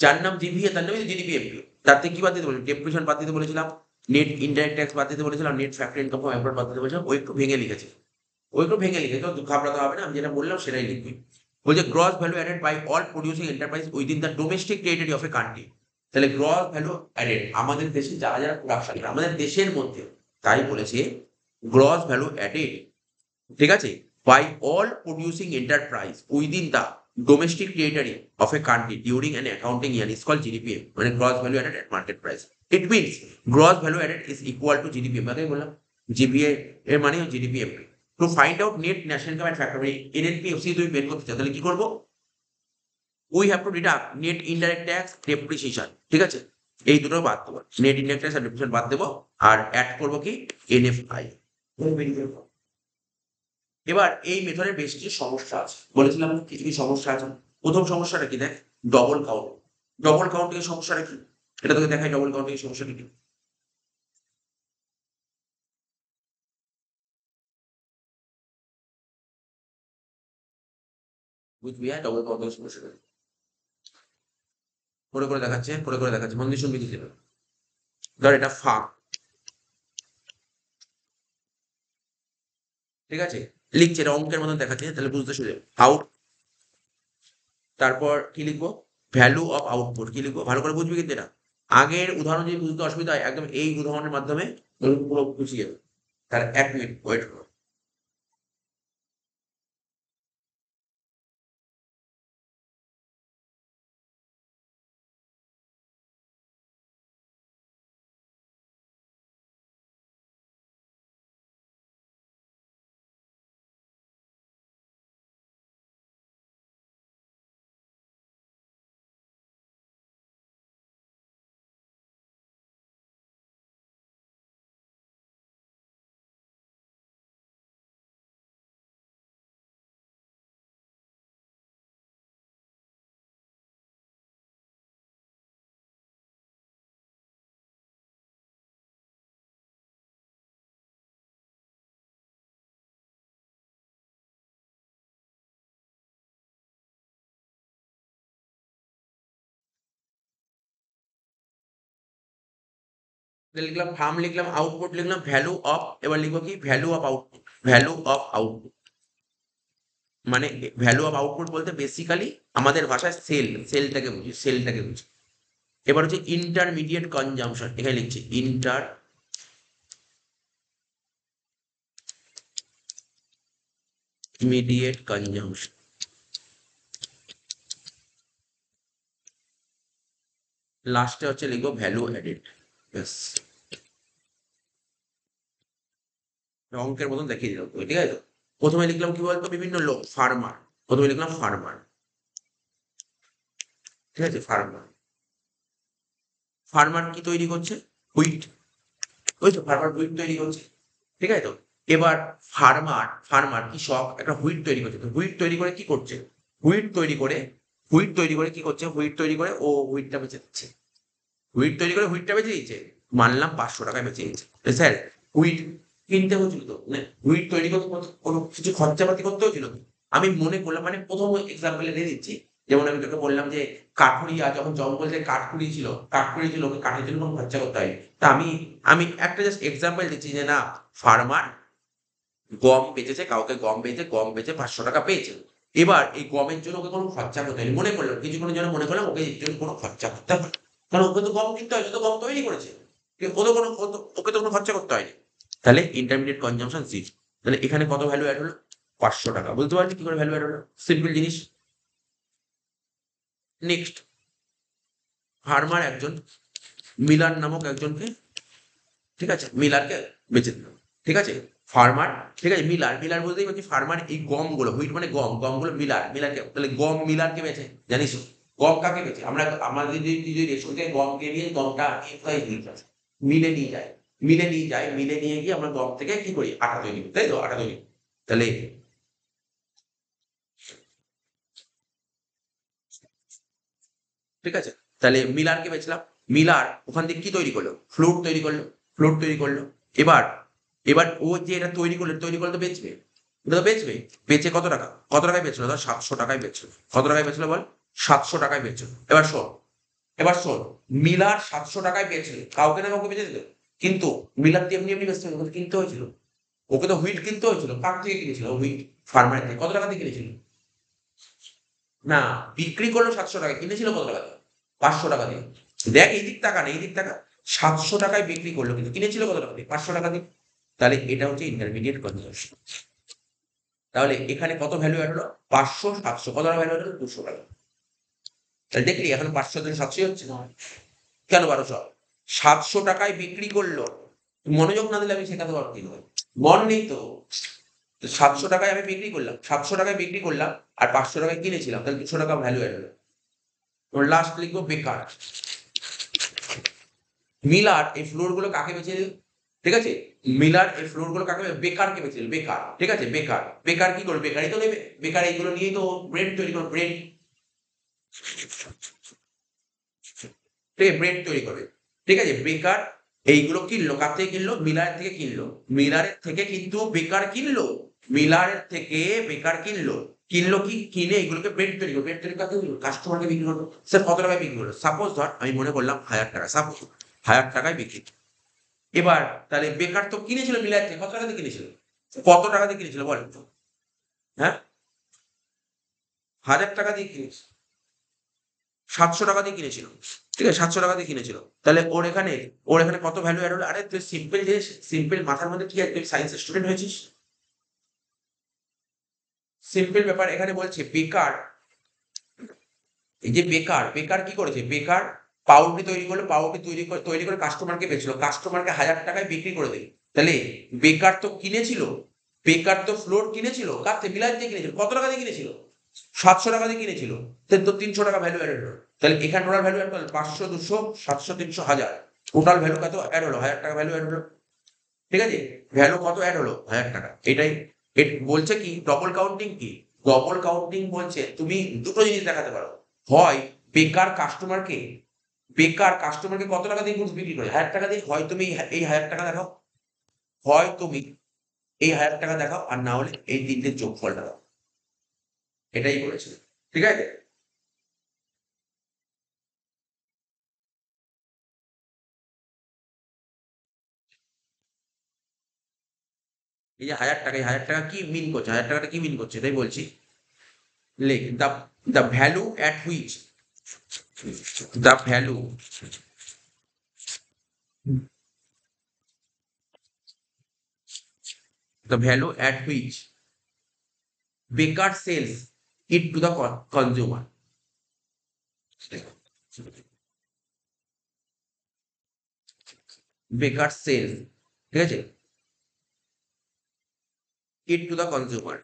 যার নাম জিভিএ তার নামই জিডিপি এমপি। তার থেকে কি বাদ দিতে বলেছিলাম, ডেপ্রিসিয়েশন বাদ দিতে বলেছিলাম, নেট ইনডাইরেক্ট ট্যাক্স বাদ দিতে বলেছিলাম, net factory income from abroad বাদ দিতে বলেছিলাম। ওই একটু ভেঙে লিখেছে, ওই একটু ভেঙে লিখেছে, তো ঘাবড়াতে হবে না, আমি যেটা বললাম সেটাই লিখবি। বলছে gross value added by all producing enterprise within the domestic territory of a country. তাহলে গ্রস ভ্যালু অ্যাডেড আমাদের দেশে যারা যারা প্রোডাকশন করে আমাদের দেশের মধ্যে, তাই বলেছে গ্রস ভ্যালু অ্যাডেড, ঠিক আছে, by all producing enterprise within the domestic territory of a country during an accounting year is called GDPM, মানে gross value added at market price. It means gross value added is equal to GDPM, মানে বললাম GVA এর মানে GDPM. To find out net national income and factor, NNPFC তুমি বের করতে চাও তাহলে কি করবো, we have to deduct net indirect tax, depreciation, ঠিক আছে, এই দুটো বাদ দেবো, নেট ইনডাইরেক্ট ট্যাক্স আর ডেপ্রিসিয়েশন বাদ দেবো, আর অ্যাড করবো কি এনএফআই। এবার এই মেথডের বেশ কিছু সমস্যা আছে, বলেছিলাম কিছু কিছু সমস্যা আছে। প্রথম সমস্যাটা কি দেখ, ডবল কাউন্ট। ডবল কাউন্টিং এর সমস্যাটা কি, এটা তোকে দেখাই, ডবল কাউন্টিং এর সমস্যাটা কি। বুঝবি, হ্যাঁ, ডবল কাউন্টিং এর সমস্যাটা করে দেখাচ্ছে, করে দেখাচ্ছে, মন দিয়ে শুনবি কি দেবে। ধর এটা ফাঁক, ঠিক আছে, লিখছে, এটা অঙ্কের মতন দেখাচ্ছে, তাহলে বুঝতে সুবিধা। আউট, তারপর কি লিখবো, ভ্যালু অফ আউটপুট, কি লিখবো ভালো করে বুঝবি কিন্তু এটা। আগের উদাহরণ যদি বুঝতে অসুবিধা হয়, একদম এই উদাহরণের মাধ্যমে পুরো বুঝিয়ে যাবে। তার 1 মিনিট ওয়েট করো। লিখলাম ফার্ম, লিখলাম আউটপুট, লিখলাম ভ্যালু অফ, এবার লিখবো কি value of output, value of output, মানে ভ্যালু অফ আউটপুট বলতে বেসিক্যালি আমাদের ভাষায় সেলটাকে বুঝি, সেলটাকে বুঝি। এবার হচ্ছে ইন্টারমিডিয়েট কনজাম্পশন, এখানে লিখছি ইন্টারমিডিয়েট কনজাম্পশন, লাস্টে হচ্ছে লিখবো ভ্যালু অ্যাডেড, ব্যাস, অঙ্কের মতন দেখিয়ে দিলাম তোকে, ঠিক আছে তো। প্রথমে লিখলাম কি বলতো, বিভিন্ন লোক, ফার্মার, প্রথমে লিখলাম ফার্মার, ঠিক আছে, ফার্মার, ফার্মার কি তৈরি করছে, হুইট, ওই তো ফার্মার হুইট তৈরি করছে, ঠিক আছে তো। এবার ফার্মার কৃষক একটা হুইট তৈরি করছে, তো হুইট তৈরি করে কি করছে, হুইট তৈরি করে হুইট তৈরি করে কি করছে, হুইট তৈরি করে ও হুইটটা বেচে দিচ্ছে, হুইট তৈরি করে হুইটটা বেচে দিচ্ছে, মানলাম 500 টাকায় বেচে দিচ্ছে। তো স্যার হুইট কিনতে হচ্ছিল তো, মানে হুইট তৈরি করতে কোনো কিছু খরচাপাতি করতে হচ্ছিল তো। আমি মনে করলাম, মানে প্রথম এক্সাম্পল দিয়ে দিচ্ছি, যেমন আমি তোকে বললাম যে কাঠুরিয়া যখন জঙ্গল যে কাঠকুড়ি ছিল, ওকে কাঠের জন্য কোনো খরচা করতে হয়। তা আমি আমি একটা জাস্ট এক্সাম্পল দিচ্ছি যে না, ফার্মার গম বেচেছে, কাউকে গম বেচে 500 টাকা পেয়েছে। এবার এই গমের জন্য ওকে কোনো খরচা করতে হয়নি, মনে করলাম কিছুক্ষণের জন্য মনে করলাম ওকে এর জন্য কোনো খরচা করতে হবে না। কারণ ওকে তো গম কিনতে হয়, সে তো গম তৈরি করেছে, ওকে তো কোনো খরচা করতে হয়নি। তাহলে ইন্টারমিডিয়েট কনজাম্পশন জিরো। তাহলে এখানে কত ভ্যালু অ্যাড হলো, 500 টাকা। বুঝতে পারলি কি করে ভ্যালু অ্যাড হলো, সিম্পল জিনিস। নেক্সট, ফার্মার একজন মিলার নামক একজনকে, ঠিক আছে, মিলারকে বেচে দিল, ঠিক আছে, ফার্মার, ঠিক আছে, মিলার বলতেই পারছি ফার্মার এই গমগুলো, হুইট মানে গমগুলো মিলারকে, তাহলে গম মিলারকে বেচে, জানিস তো? গম কাকে বেচে, আমরা আমাদের যদি রেশন থেকে গম কিনে নিয়ে গমটা কোথায় নিয়ে যায়, মিলে নিয়ে যায়, মিলে নিয়ে গিয়ে আমরা গম থেকে কি করি, আটা তৈরি করি, তাই তো, আটা তৈরি করি। তাহলে ঠিক আছে, তাহলে মিলারকে বেচলাম, মিলার ওখান থেকে কি তৈরি করলো? ফ্লুইড তৈরি করলো। এবার এবার ও যে এটা তৈরি করলে তো বেচবে, এটা তো বেচবে। বেচে কত টাকায় বেচলো? ধর 700 টাকায় বেচলো। কত টাকায় বেচলো বল? 700 টাকায় বেচলো। এবার শোন, মিলার 700 টাকায় বেচলো, কাউকে না কাউকে বেচে দিল। কিন্তু মিলার দিয়ে এমনি বেচতে হবে, ওকে কিনতে হয়েছিল। ওকে তো হুইট কিনতে হয়েছিল। কার থেকে কিনেছিল? হুইট ফার্মার থেকে। কত টাকা দিয়ে কিনেছিল? না, বিক্রি করলো 700 টাকায়, কিনেছিল কত টাকা দিয়ে? 500 টাকা দিয়ে। দেখ এই দিক টাকা নেই, এই দিক টাকা। 700 টাকায় বিক্রি করলো, কিন্তু কিনেছিল কত টাকা দিয়ে? 500 টাকা দিয়ে। তাহলে এটা হচ্ছে ইন্টারমিডিয়েট কনজাম্পশন। তাহলে এখানে কত ভ্যালু অ্যাড হলো? 500, 700, কত টাকা ভ্যালু অ্যাড হলো? 200 টাকা। তাহলে দেখলি এখন 500 থেকে 700 হচ্ছে না? কেন 1200? 700 টাকায় বিক্রি করলো। মনোযোগ না দিলে আমি শেখাতে পারবো কি করে? মন নেই তো। 700 টাকায় আমি বিক্রি করলাম, 700 টাকায় বিক্রি করলাম, আর 500 টাকায় কিনেছিলাম, তাহলে 200 টাকা ভ্যালু অ্যাড হলো। লাস্ট লিখবো বেকার। মিলার এই ফ্লোর গুলো কাকে বেঁচে দিল? ঠিক আছে, মিলার এই ফ্লোর গুলো কাকে? বেকারকে বেঁচে দিল। বেকার, ঠিক আছে, বেকার কি করবে? বেকারই তো নেবে। বেকার এইগুলো নিয়েই তো ব্রেড তৈরি করবে। ব্রেড, ঠিক আছে, ব্রেড তৈরি করবে। ঠিক আছে, বেকার এইগুলো কিনলো। কার থেকে কিনলো? মিলারের থেকে কিনলো। মিলারের থেকে কিন্তু বেকার কিনলো। মিলারের থেকে বেকার কিনলো। কিনলো কি? কিনে এগুলোকে ব্রেড তৈরি করবে। ব্রেড তৈরি করতে কাস্টমারকে বিক্রি করলো। স্যার কত টাকায় বিক্রি করলো? সাপোজ ধর আমি মনে করলাম 1000 টাকা, সাপোজ 1000 টাকায় বিক্রি। এবার তাহলে বেকার তো কিনেছিল মিলার থেকে, কত টাকা দিয়ে কিনেছিল? কত টাকা দিয়ে কিনেছিল বল? হ্যাঁ, 1000 টাকা দিয়ে কিনেছিল। 700 টাকা দিয়ে কিনেছিল। ঠিক আছে, 700 টাকা দিয়ে কিনেছিল। তাহলে ওর এখানে কত ভ্যালু অ্যাড হলো? আরে তুই সিম্পল জিনিস, সিম্পল মাথার মধ্যে কি আছে? তুই সায়েন্সের স্টুডেন্ট হয়েছিস। সিম্পল ব্যাপার। এখানে বলছে বেকার, এই যে বেকার কি করেছে? বেকার পাউরুটি তৈরি করলো। পাউরুটি তৈরি করে কাস্টমারকে বেচলো। কাস্টমারকে 1000 টাকায় বিক্রি করে দিল। তাহলে বেকার তো কিনেছিল, বেকার তো ফ্লোর কিনেছিল। কার থেকে? মিলার দিয়ে কিনেছিল। কত টাকা দিয়ে কিনেছিল? 700 টাকা দিয়ে কিনেছিল। তাহলে তো 300 টাকা ভ্যালু অ্যাড হলো। তাহলে এখানে টোটাল ভ্যালু অ্যাড হলো 500, 200, 700, 300, 1000। টোটাল ভ্যালু কত অ্যাড হলো? 1000 টাকা ভ্যালু অ্যাড হলো। ঠিক আছে, ভ্যালু কত অ্যাড হলো? 1000 টাকা। এটাই বলছে কি ডবল কাউন্টিং কি? ডবল কাউন্টিং বলছে তুমি দুটো জিনিস দেখাতে পারো। হয় বেকার কাস্টমারকে, কত টাকা দিয়ে গুডস বিক্রি করে? 1000 টাকা দিয়ে। হয় তুমি এই 1000 টাকা দেখাও, হয় তুমি এই 1000 টাকা দেখাও, আর না হলে এই তিনটের যোগফলটা দাও। এটাই বলেছে। ঠিক আছে, এই যে 1000 টাকা, এই 1000 টাকা কি মিন করছে? 1000 টাকাটা কি মিন করছে এটাই বলছি। লেখ the value at which, the value, the value at which baker sells it to the consumer. Baker sells, ঠিক আছে, it to the consumer.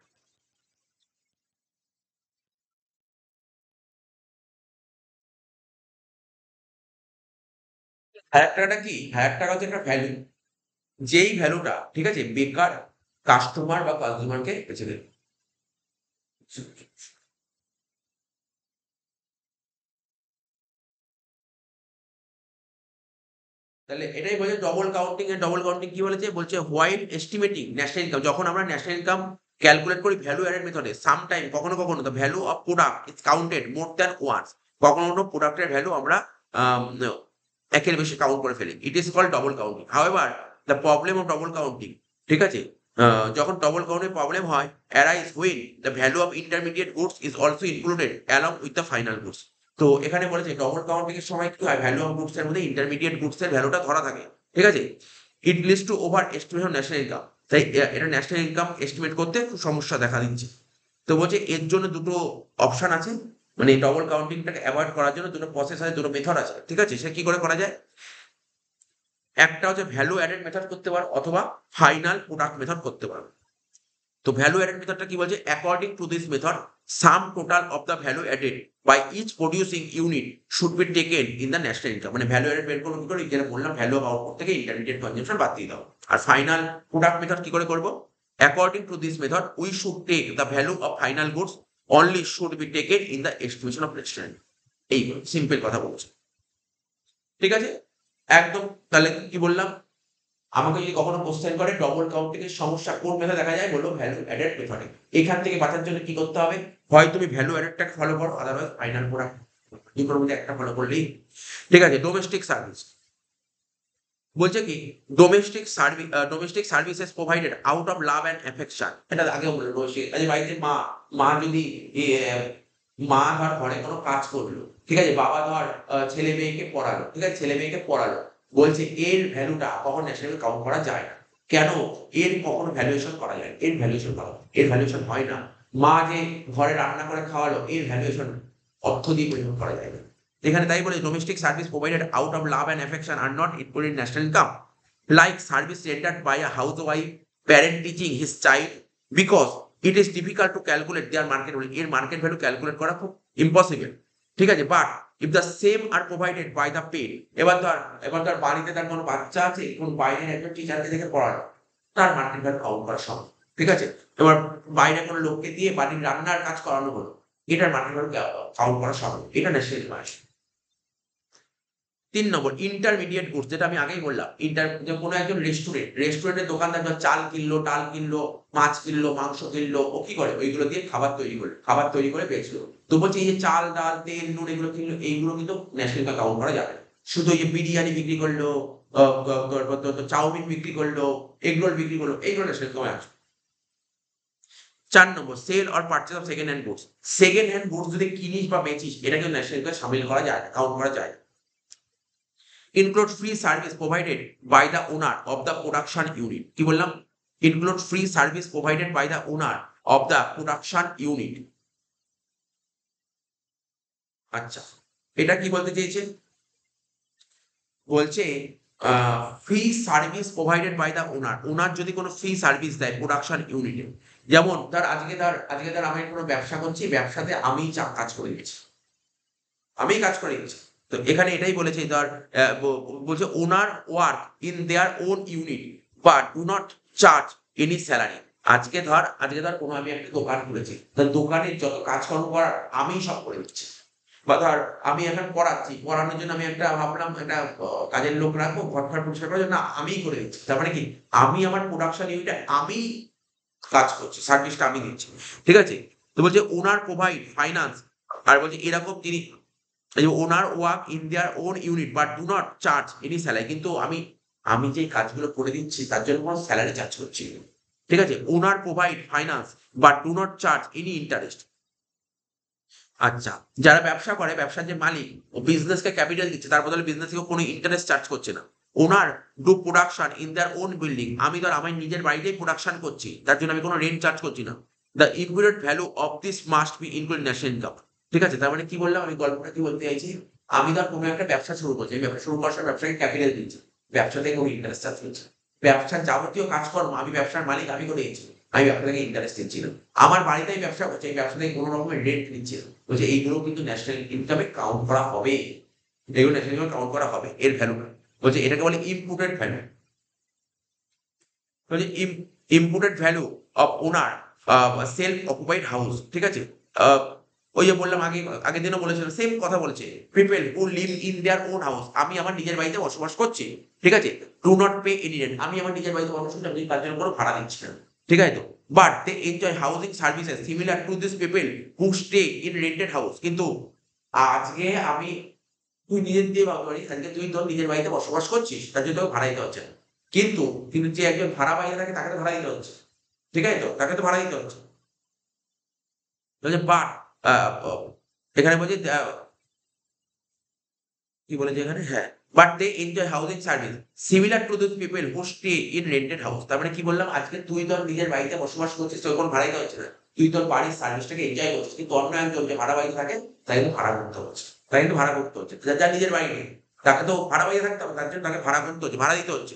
হাজার টাকাটা কি? 1000 টাকা হচ্ছে একটা ভ্যালু, যেই ভ্যালুটা, ঠিক আছে, বেকার কাস্টমার বা কনজিউমারকে বেঁচে দেবে। তাহলে এটাই বলছে ডবল কাউন্টিং। এর ডবল কাউন্টিং কি বলেছে? বলছে হোয়াইল এস্টিমেটিং ন্যাশনাল ইনকাম। যখন আমরা ন্যাশনাল ইনকাম ক্যালকুলেট করি ভ্যালু অ্যাডেড মেথডে, সাম টাইম কখনো কখনো the value of product is counted more than once. কখনো কখনো প্রোডাক্টের ভ্যালু আমরা আম, একের বেশি কাউন্ট করে ফেলি। It is called double counting. However the problem of double counting, ঠিক আছে, যখন ডবল কাউন্টিং প্রবলেম হয়, arise when the value of intermediate goods is also included along with the final goods. তো এখানে বলেছে ডবল কাউন্টিং এর সময় কি হয়? ভ্যালু অফ গুডস এর মধ্যে ইন্টারমিডিয়েট গুডস এর ভ্যালুটা ধরা থাকে। ঠিক আছে, it leads to over estimation national income. তাই এটা ন্যাশনাল ইনকাম এস্টিমেট করতে খুব সমস্যা দেখা দিচ্ছে। তো বলছে এর জন্য দুটো অপশন আছে, মানে ডবল কাউন্টিংটাকে অ্যাভয়েড করার জন্য দুটো প্রসেস আছে, দুটো মেথড আছে। ঠিক আছে, সে কি করে করা যায়? একটা হচ্ছে ভ্যালু অ্যাডেড মেথড করতে পারো, অথবা ফাইনাল প্রোডাক্ট মেথড করতে পারো। তো ভ্যালু অ্যাডেড মেথডটা কি বলছে? According to this method sum total of the value added by each producing unit should be taken in the national income. মানে ভ্যালু অ্যাডেড বের করবো কি করে? যেটা বললাম, ভ্যালু অফ আউটপুট থেকে ইন্টারমিডিয়েট কনজাম্পশন বাদ দিয়ে দাও। আর ফাইনাল প্রোডাক্ট মেথড কি করে করবো? According to this method we should take the value of final goods only should be taken in the estimation of national. এই সিম্পল কথা বলছে। ঠিক আছে, একদম। তাহলে কি বললাম, আমাকে যদি কখনো কোশ্চেন করে ডবল কাউন্টিং এর সমস্যা কোন মেথড দেখা যায়, বলবো ভ্যালু অ্যাডেড মেথডে। এখান থেকে বাঁচার জন্য কি করতে হবে, হয় তুমি ভ্যালু অ্যাডেডটাকে ফলো করো, আদারওয়াইজ ফাইনাল প্রোডাক্ট, দুটোর মধ্যে একটা ফলো করলেই। ঠিক আছে, ডোমেস্টিক সার্ভিস বলছে কি, domestic services provided out of love and affection. এটা আগেও বললো ডোমেস্টিক, বাড়িতে মা মা যদি মা ধর ঘরে কোনো কাজ করলো, ঠিক আছে, বাবা ধর ছেলে মেয়েকে পড়ালো, ঠিক আছে, ছেলে মেয়েকে পড়ালো, বলছে এর ভ্যালুটা কখন ন্যাশনাল কাউন্ট করা যায় না। কেন? এর কখনো ভ্যালুয়েশন করা যায় না। এর ভ্যালুয়েশন করা, এর ভ্যালুয়েশন হয় না। মা যে ঘরে রান্না করে খাওয়ালো, এর ভ্যালুয়েশন অর্থ দিয়ে পরিমাপ করা যায় না। এখানে তাই বলে domestic service provided out of love and affection are not included in national income, like service rendered by a house wife parent teaching his child, because it is difficult to calculate their market value. এর market value calculate করা খুব impossible. ঠিক আছে, but if the same are provided by the paid, এবার ধর বাড়িতে তার কোনো বাচ্চা আছে, কোন বাইরের একজন টিচারকে দেখে পড়ানো, তার মার্কেট ভ্যালু কাউন্ট করা সম্ভব। ঠিক আছে, এবার বাইরে কোনো লোককে দিয়ে বাড়ির রান্নার কাজ করানো হলো, এটার মার্কেট ভ্যালু কাউন্ট করা সম্ভব। এটা ন্যাশনাল মাস। ৩ নম্বর ইন্টারমিডিয়েট গুডস, যেটা আমি আগেই বললাম। কোনো একজন রেস্টুরেন্টের দোকানদার ধর চাল কিনলো, ডাল কিনলো, মাছ কিনলো, মাংস কিনলো, ও কি করে, ওইগুলো দিয়ে খাবার তৈরি করে বেচলো। তো বলছে এই যে চাল, ডাল, তেল, নুন এগুলো কিনলো, এইগুলো কিন্তু ন্যাশনাল কাউন্ট করা যাবে না। শুধু এই যে বিরিয়ানি বিক্রি করলো, চাউমিন বিক্রি করলো, এগরোল বিক্রি করলো, এইগুলো ন্যাশনাল কাউন্ট আসবে। ৪ নম্বর sale or purchase of second hand goods. Second hand goods যদি কিনিস বা বেচিস, এটাকে ন্যাশনাল সামিল করা যায় না, কাউন্ট করা যায় না। include free service provided by the owner of the production unit। কি বললাম? include free service provided by the owner of the production unit। আচ্ছা, এটা কি বলতে চেয়েছে? বলছে free service provided by the owner. Owner যদি কোনো ফ্রি সার্ভিস দেয় প্রোডাকশন ইউনিটে, যেমন আজকে ধর আমি কোনো ব্যবসা করছি, ব্যবসাতে আমি কাজ করে দিচ্ছি, আমি কাজ করে দিচ্ছি। তো এখানে এটাই বলেছে, ধর বলছে owner work in their own unit but do not charge any salary. আজকে ধর কোনো আমি একটা দোকান খুলেছি, তার দোকানের যত কাজকর্ম করার আমি সব করে দিচ্ছি। বা ধর আমি এখন পড়াচ্ছি, পড়ানোর জন্য আমি একটা ভাবলাম একটা কাজের লোক রাখবো, ঘর পরিষ্কার করার জন্য, আমিই করে দিচ্ছি। তার মানে কি, আমি আমার প্রোডাকশন ইউনিটে আমি কাজ করছি, সার্ভিসটা আমি দিচ্ছি। ঠিক আছে, তো বলছে ওনার প্রোভাইড ফাইন্যান্স, আর বলছে এরকম তিনি owner work in their own unit but do not charge any salary. কিন্তু আমি যে কাজগুলো করে দিচ্ছি তার জন্য কোনো স্যালারি চার্জ করছি না। ঠিক আছে, owner provide finance but do not charge any interest. আচ্ছা, যারা ব্যবসা করে, ব্যবসার যে মালিক, ও বিজনেসকে ক্যাপিটাল দিচ্ছে, তার বদলে বিজনেসকে কোনো ইন্টারেস্ট চার্জ করছে না। Owner do production in their own building, আমি ধর আমার নিজের বাড়িতেই প্রোডাকশন করছি, তার জন্য আমি কোনো রেন্ট চার্জ করছি না। The included value of this must be include national income. ঠিক আছে, তার মানে কি বললাম, আমি গল্পটা কি বলতে চাইছি, আমি ধর কোনো একটা ব্যবসা শুরু করছি, আমি ব্যবসা শুরু করার সময় ব্যবসাকে ক্যাপিটাল দিচ্ছি, ব্যবসাতে কোনো ইন্টারেস্ট চার্জ করছি। ব্যবসার যাবতীয় কাজকর্ম, আমি ব্যবসার মালিক, আমি করে দিচ্ছি, আমি ব্যবসা থেকে ইন্টারেস্ট দিচ্ছি না। আমার বাড়িতে আমি ব্যবসা করছি, এই ব্যবসা থেকে কোনো রকমের রেন্ট নিচ্ছি না। বলছে এইগুলো কিন্তু ন্যাশনাল ইনকামে কাউন্ট করা হবে, এগুলো ন্যাশনাল ইনকামে কাউন্ট করা হবে, এর ভ্যালু। বলছে এটাকে বলে ইম্পুটেড ভ্যালু। বলছে imputed value of owner self occupied house. ঠিক আছে, ওই যে বললাম আগের দিনও বলেছিলাম, সেম কথা বলেছে, people who live in their on house, আমি আমার নিজের বাড়িতে বসবাস করছি। ঠিক আছে, do not pay any rent, আমি আমার নিজের বাড়িতে বসবাস করছি, আমি তার জন্য কোনো ভাড়া দিচ্ছি না। ঠিক আছে, তো but they enjoy housing services similar to this people who stay in rented house. কিন্তু আজকে তুই নিজের দিয়ে ভাবতে পারিস, আজকে তুই তোর নিজের বাড়িতে বসবাস করছিস, তার জন্য তোকে ভাড়া দিতে হচ্ছে না। কিন্তু যে একজন ভাড়া বাইরে থাকে, তাকে তো ভাড়া দিতে হচ্ছে। ঠিক আছে, তো তাকে তো ভাড়া দিতে হচ্ছে। বাট এখানে বলছি কি বলেছে এখানে, হ্যাঁ, but they enjoy housing service similar to this people who stay in rented house. তার মানে কি বললাম, আজকে তুই তোর নিজের বাড়িতে বসবাস করছিস, তোর কোনো ভাড়া দিতে হচ্ছে না, তুই তোর বাড়ির সার্ভিসটাকে এনজয় করছিস। কিন্তু অন্য একজন যে ভাড়া বাড়িতে থাকে, তাকে কিন্তু ভাড়া করতে হচ্ছে, যার নিজের বাড়ি নেই, তাকে তো ভাড়া বাড়িতে থাকতে হবে, তার জন্য তাকে ভাড়া করতে হচ্ছে, ভাড়া দিতে হচ্ছে।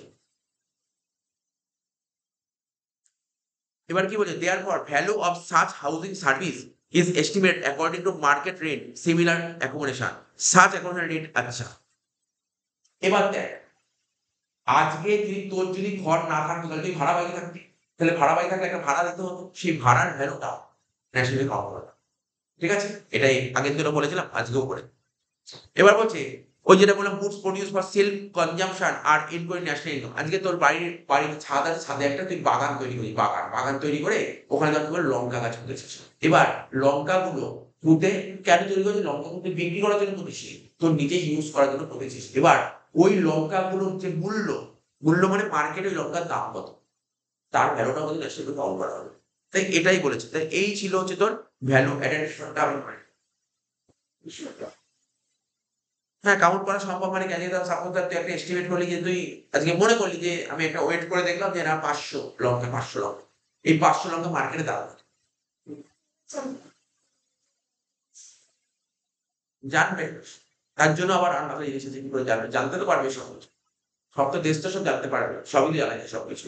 এবার কি বলছে, therefore value of such housing service is estimated according to market rate similar accommodation such accommodation rate. আচ্ছা, এবার দেখ, আজকে তোর যদি ঘর না থাকতো, তাহলে তুই ভাড়া বাড়ি থাকতি, তাহলে ভাড়া বাড়ি থাকলে একটা ভাড়া দিতে হতো, সেই ভাড়ার ভ্যালুটা ন্যাশনালি কাউন্ট করা। ঠিক আছে, এটাই আগের দিনও বলেছিলাম, আজকেও করে। এবার বলছে ওই যেটা বললাম goods produce for self consumption are inquiry national income. আজকে তোর বাড়ির ছাদ আছে, ছাদে একটা তুই বাগান তৈরি করি, বাগান তৈরি করে ওখানে ধর তোর লঙ্কা গাছ পুঁতেছিস। এবার লঙ্কাগুলো পুঁতে কেন তৈরি করেছিস? লঙ্কাগুলো তুই বিক্রি করার জন্য পুঁতেছিস, তোর নিজে ইউজ করার জন্য পুঁতেছিস। এবার ওই লঙ্কাগুলোর যে মূল্য মানে মার্কেটে ওই লঙ্কার দাম কত, তার ভ্যালুটা আমাদের ন্যাশনাল কাউন্ট করা হবে। তাই এটাই বলেছে। তাই এই ছিল হচ্ছে তোর ভ্যালু অ্যাডেশনটা আমি পাই। হ্যাঁ, কাউন্ট করা সম্ভব মানে কি, আজকে ধর সাপোজ তুই একটা এস্টিমেট করলি যে তুই আজকে মনে করলি যে আমি একটা ওয়েট করে দেখলাম যে না 500 লঙ্কা, এই 500 লঙ্কা মার্কেটে দাম কত? জানবে। তার জন্য আবার আলাদা জিনিস আছে কি করে জানবে, জানতে তো পারবে সব, সব তো দেশ তো সব জানতে পারবে, সবই তো জানা যায় সবকিছু।